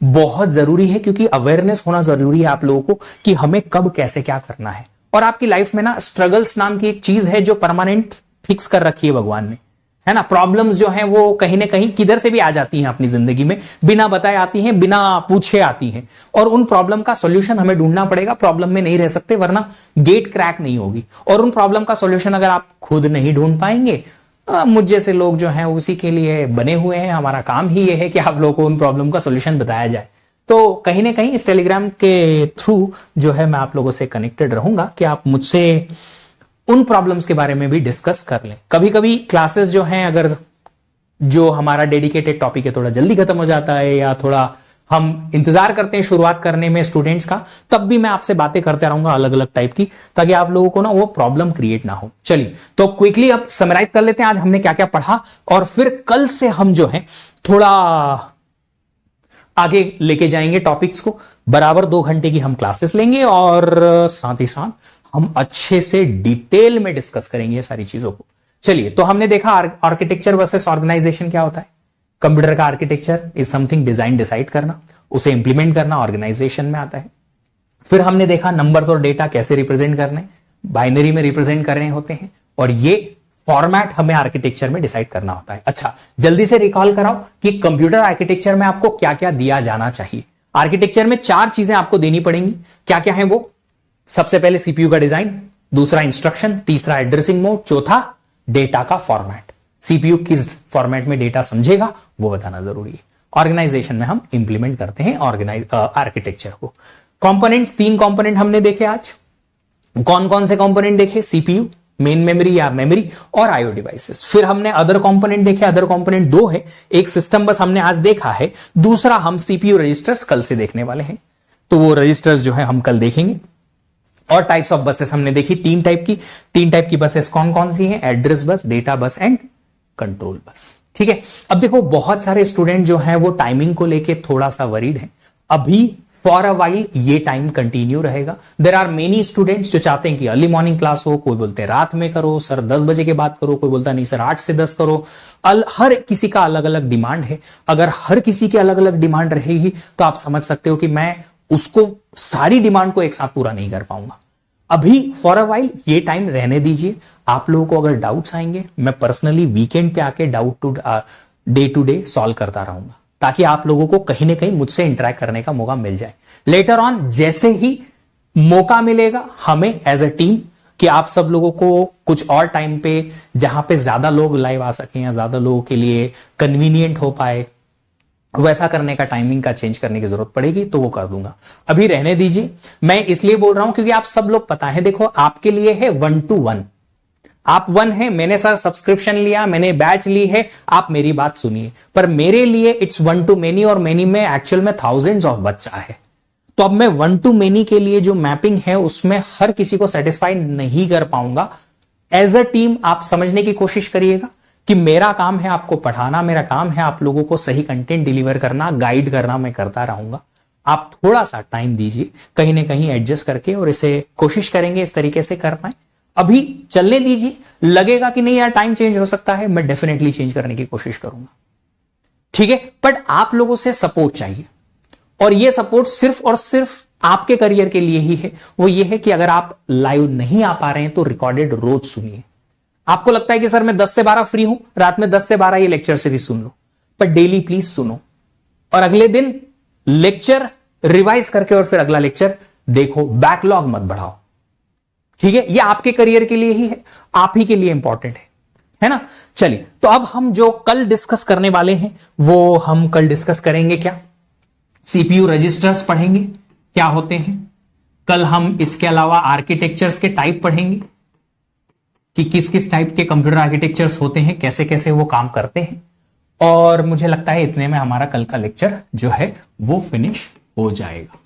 बहुत जरूरी है, क्योंकि अवेयरनेस होना जरूरी है आप लोगों को कि हमें कब कैसे क्या करना है। और आपकी लाइफ में ना स्ट्रगल्स नाम की एक चीज है जो परमानेंट फिक्स कर रखी है भगवान ने, है ना। प्रॉब्लम्स जो हैं वो कहीं ना कहीं किधर से भी आ जाती हैं अपनी जिंदगी में, बिना बताए आती हैं, बिना पूछे आती हैं। और उन प्रॉब्लम का सॉल्यूशन हमें ढूंढना पड़ेगा, प्रॉब्लम में नहीं रह सकते, वरना गेट क्रैक नहीं होगी। और उन प्रॉब्लम का सॉल्यूशन अगर आप खुद नहीं ढूंढ पाएंगे, मुझ जैसे लोग जो हैं उसी के लिए बने हुए हैं। हमारा काम ही ये है कि आप लोगों को उन प्रॉब्लम का सॉल्यूशन बताया जाए। तो कहीं ना कहीं इस टेलीग्राम के थ्रू जो है मैं आप लोगों से कनेक्टेड रहूंगा कि आप मुझसे उन प्रॉब्लम्स के बारे में भी डिस्कस कर लें। कभी कभी क्लासेस जो हैं, अगर जो हमारा डेडिकेटेड टॉपिक है थोड़ा जल्दी खत्म हो जाता है, या थोड़ा हम इंतजार करते हैं शुरुआत करने में स्टूडेंट्स का, तब भी मैं आपसे बातें करते रहूंगा अलग अलग टाइप की, ताकि आप लोगों को ना वो प्रॉब्लम क्रिएट ना हो। चलिए तो क्विकली अब समराइज कर लेते हैं आज हमने क्या क्या पढ़ा, और फिर कल से हम जो है थोड़ा आगे लेके जाएंगे टॉपिक्स को। बराबर 2 घंटे की हम क्लासेस लेंगे, और साथ ही साथ हम अच्छे से डिटेल में डिस्कस करेंगे ये सारी चीजों को। चलिए, तो हमने देखा आर्किटेक्चर वर्सेस ऑर्गेनाइजेशन क्या होता है। कंप्यूटर का architecture is something design decide करना, उसे इंप्लीमेंट करना ऑर्गेनाइजेशन में आता है। फिर हमने देखा नंबर्स और डेटा कैसे रिप्रेजेंट करने, बाइनरी में रिप्रेजेंट करने होते हैं, और ये फॉर्मेट हमें आर्किटेक्चर में डिसाइड करना होता है। अच्छा, जल्दी से रिकॉल कराओ कि कंप्यूटर आर्किटेक्चर में आपको क्या क्या दिया जाना चाहिए। आर्किटेक्चर में 4 चीजें आपको देनी पड़ेंगी। क्या क्या है वो? सबसे पहले सीपीयू का डिजाइन, दूसरा इंस्ट्रक्शन, तीसरा एड्रेसिंग मोड, चौथा डेटा का फॉर्मेट। सीपीयू किस फॉर्मेट में डेटा समझेगा वो बताना जरूरी है। ऑर्गेनाइजेशन में हम इंप्लीमेंट करते हैं आर्किटेक्चर को। कंपोनेंट्स, 3 कंपोनेंट हमने देखे आज। कौन कौन से कंपोनेंट देखे? सीपीयू, मेन मेमोरी या मेमोरी, और आईओ डिवाइसेस। फिर हमने अदर कंपोनेंट देखे। अदर कंपोनेंट 2 है, एक सिस्टम बस हमने आज देखा है, दूसरा हम सीपीयू रजिस्टर्स कल से देखने वाले हैं। तो वो रजिस्टर्स जो है हम कल देखेंगे। और टाइप्स ऑफ बसेस हमने देखी 3 टाइप की बसेस कौन कौन सी हैं? Address bus, data bus and control bus. ठीक। ठीक है। अब देखो बहुत सारे स्टूडेंट जो हैं वो टाइमिंग को लेके थोड़ा सा वरीड हैं। अभी फॉर अ वाइल ये टाइम कंटिन्यू रहेगा। देयर आर मेनी स्टूडेंट्स जो चाहते हैं कि अर्ली मॉर्निंग क्लास हो, कोई बोलते हैं रात में करो सर 10 बजे के बाद करो, कोई बोलता नहीं सर 8 से 10 करो। हर किसी का अलग अलग डिमांड है। अगर हर किसी की अलग अलग डिमांड रहेगी तो आप समझ सकते हो कि मैं उसको सारी डिमांड को एक साथ पूरा नहीं कर पाऊंगा। अभी फॉर अ वाइल ये टाइम रहने दीजिए। आप लोगों को अगर डाउट्स आएंगे मैं पर्सनली वीकेंड पे आके डे टू डे सॉल्व करता रहूंगा, ताकि आप लोगों को कहीं ना कहीं मुझसे इंटरेक्ट करने का मौका मिल जाए। लेटर ऑन जैसे ही मौका मिलेगा हमें एज अ टीम कि आप सब लोगों को कुछ और टाइम पे जहां पे ज्यादा लोग लाइव आ सकें या ज्यादा लोगों के लिए कन्वीनियंट हो पाए, वैसा करने का टाइमिंग का चेंज करने की जरूरत पड़ेगी तो वो कर दूंगा। अभी रहने दीजिए। मैं इसलिए बोल रहा हूं क्योंकि आप सब लोग पता है, देखो आपके लिए है 1 to 1, आप 1 है, मैंने सर सब्सक्रिप्शन लिया, मैंने बैच ली है, आप मेरी बात सुनिए। पर मेरे लिए इट्स 1 to many और many में एक्चुअल में थाउजेंड्स ऑफ बच्चा है। तो अब मैं 1 to many के लिए जो मैपिंग है उसमें हर किसी को सेटिस्फाई नहीं कर पाऊंगा। एज अ टीम आप समझने की कोशिश करिएगा कि मेरा काम है आपको पढ़ाना, मेरा काम है आप लोगों को सही कंटेंट डिलीवर करना, गाइड करना, मैं करता रहूंगा। आप थोड़ा सा टाइम दीजिए, कहीं ना कहीं एडजस्ट करके, और इसे कोशिश करेंगे इस तरीके से कर पाए। अभी चलने दीजिए, लगेगा कि नहीं यार टाइम चेंज हो सकता है, मैं डेफिनेटली चेंज करने की कोशिश करूंगा, ठीक है। बट आप लोगों से सपोर्ट चाहिए, और ये सपोर्ट सिर्फ और सिर्फ आपके करियर के लिए ही है। वो ये है कि अगर आप लाइव नहीं आ पा रहे हैं तो रिकॉर्डेड रोज सुनिए। आपको लगता है कि सर मैं 10 से 12 फ्री हूं, रात में 10 से 12 ये लेक्चर सीरीज सुन लो, पर डेली प्लीज सुनो, और अगले दिन लेक्चर रिवाइज करके और फिर अगला लेक्चर देखो, बैकलॉग मत बढ़ाओ, ठीक है। ये आपके करियर के लिए ही है, आप ही के लिए इंपॉर्टेंट है ना। चलिए, तो अब हम जो कल डिस्कस करने वाले हैं वो हम कल डिस्कस करेंगे क्या, सीपीयू रजिस्टर्स पढ़ेंगे क्या होते हैं। कल हम इसके अलावा आर्किटेक्चर्स के टाइप पढ़ेंगे कि किस किस टाइप के कंप्यूटर आर्किटेक्चर्स होते हैं, कैसे कैसे वो काम करते हैं। और मुझे लगता है इतने में हमारा कल का लेक्चर जो है वो फिनिश हो जाएगा,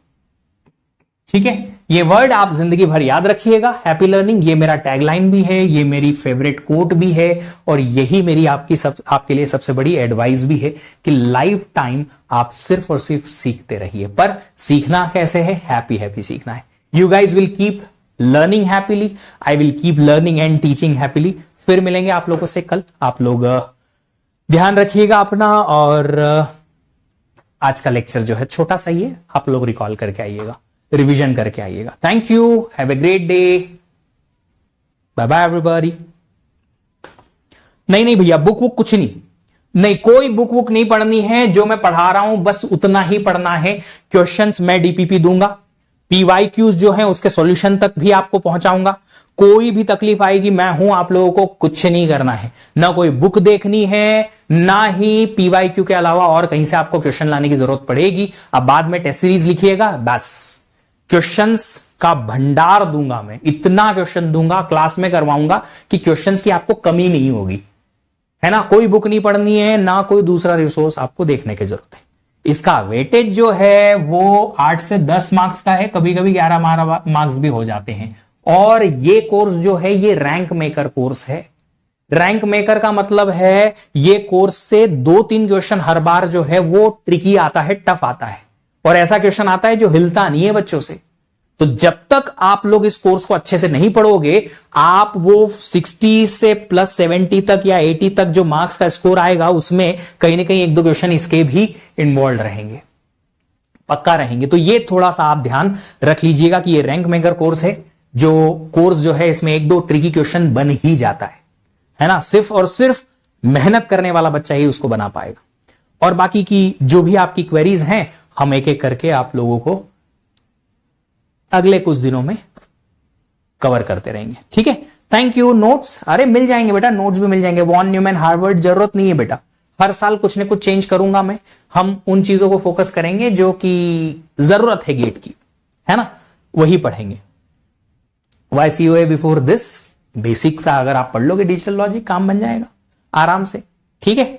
ठीक है। ये वर्ड आप जिंदगी भर याद रखिएगा, हैप्पी लर्निंग। ये मेरा टैगलाइन भी है, ये मेरी फेवरेट कोट भी है, और यही मेरी आपके लिए सबसे बड़ी एडवाइस भी है कि लाइफ टाइम आप सिर्फ और सिर्फ सीखते रहिए। पर सीखना कैसे है, हैप्पी हैप्पी सीखना है। You guys will keep learning happily, I will keep learning and teaching happily. फिर मिलेंगे आप लोगों से कल। आप लोग ध्यान रखिएगा अपना, और आज का लेक्चर जो है छोटा सा ही है, आप लोग रिकॉल करके आइएगा, रिवीजन करके आइएगा। Thank you, have a great day, bye bye everybody. नहीं भैया, बुक वुक कुछ नहीं, कोई बुक वुक नहीं पढ़नी है। जो मैं पढ़ा रहा हूं बस उतना ही पढ़ना है। क्वेश्चंस मैं डीपीपी दूंगा, पीवाईक्यूज जो है उसके सॉल्यूशन तक भी आपको पहुंचाऊंगा। कोई भी तकलीफ आएगी मैं हूं, आप लोगों को कुछ नहीं करना है, ना कोई बुक देखनी है, ना ही पीवाईक्यू के अलावा और कहीं से आपको क्वेश्चन लाने की जरूरत पड़ेगी। अब बाद में टेस्ट सीरीज लिखिएगा, बस क्वेश्चंस का भंडार दूंगा मैं, इतना क्वेश्चन दूंगा, क्लास में करवाऊंगा कि क्वेश्चंस की आपको कमी नहीं होगी, है ना। कोई बुक नहीं पढ़नी है, ना कोई दूसरा रिसोर्स आपको देखने की जरूरत है। इसका वेटेज जो है वो 8 से 10 मार्क्स का है, कभी कभी 11 मार्क्स भी हो जाते हैं। और ये कोर्स जो है ये रैंक मेकर कोर्स है। रैंक मेकर का मतलब है ये कोर्स से 2-3 क्वेश्चन हर बार जो है वो ट्रिकी आता है, टफ आता है, और ऐसा क्वेश्चन आता है जो हिलता नहीं है बच्चों से। तो जब तक आप लोग इस कोर्स को अच्छे से नहीं पढ़ोगे, आप वो 60 से प्लस 70 तक या 80 तक जो मार्क्स का स्कोर आएगा उसमें कहीं ना कहीं 1-2 क्वेश्चन इसके भी इन्वॉल्व रहेंगे, पक्का रहेंगे। तो ये थोड़ा सा आप ध्यान रख लीजिएगा कि ये रैंक मेकर कोर्स है, जो कोर्स जो है इसमें 1-2 ट्रिकी क्वेश्चन बन ही जाता है ना। सिर्फ और सिर्फ मेहनत करने वाला बच्चा ही उसको बना पाएगा। और बाकी की जो भी आपकी क्वेरीज हैं हम एक एक करके आप लोगों को अगले कुछ दिनों में कवर करते रहेंगे, ठीक है। Thank you. नोट्स, अरे मिल जाएंगे बेटा, नोट्स भी मिल जाएंगे। वॉन न्यूमैन हार्वर्ड जरूरत नहीं है बेटा, हर साल कुछ न कुछ चेंज करूंगा मैं। हम उन चीजों को फोकस करेंगे जो कि जरूरत है गेट की, है ना, वही पढ़ेंगे। YCOA बिफोर दिस बेसिक्स अगर आप पढ़ लोगे डिजिटल लॉजिक, काम बन जाएगा आराम से, ठीक है।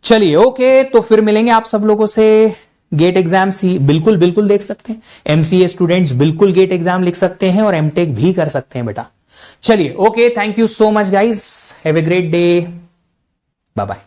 चलिए ओके, तो फिर मिलेंगे आप सब लोगों से। गेट एग्जाम बिल्कुल देख सकते हैं। MCA स्टूडेंट्स बिल्कुल गेट एग्जाम लिख सकते हैं और MTech भी कर सकते हैं बेटा। चलिए okay, thank you so much guys, have a great day, bye bye.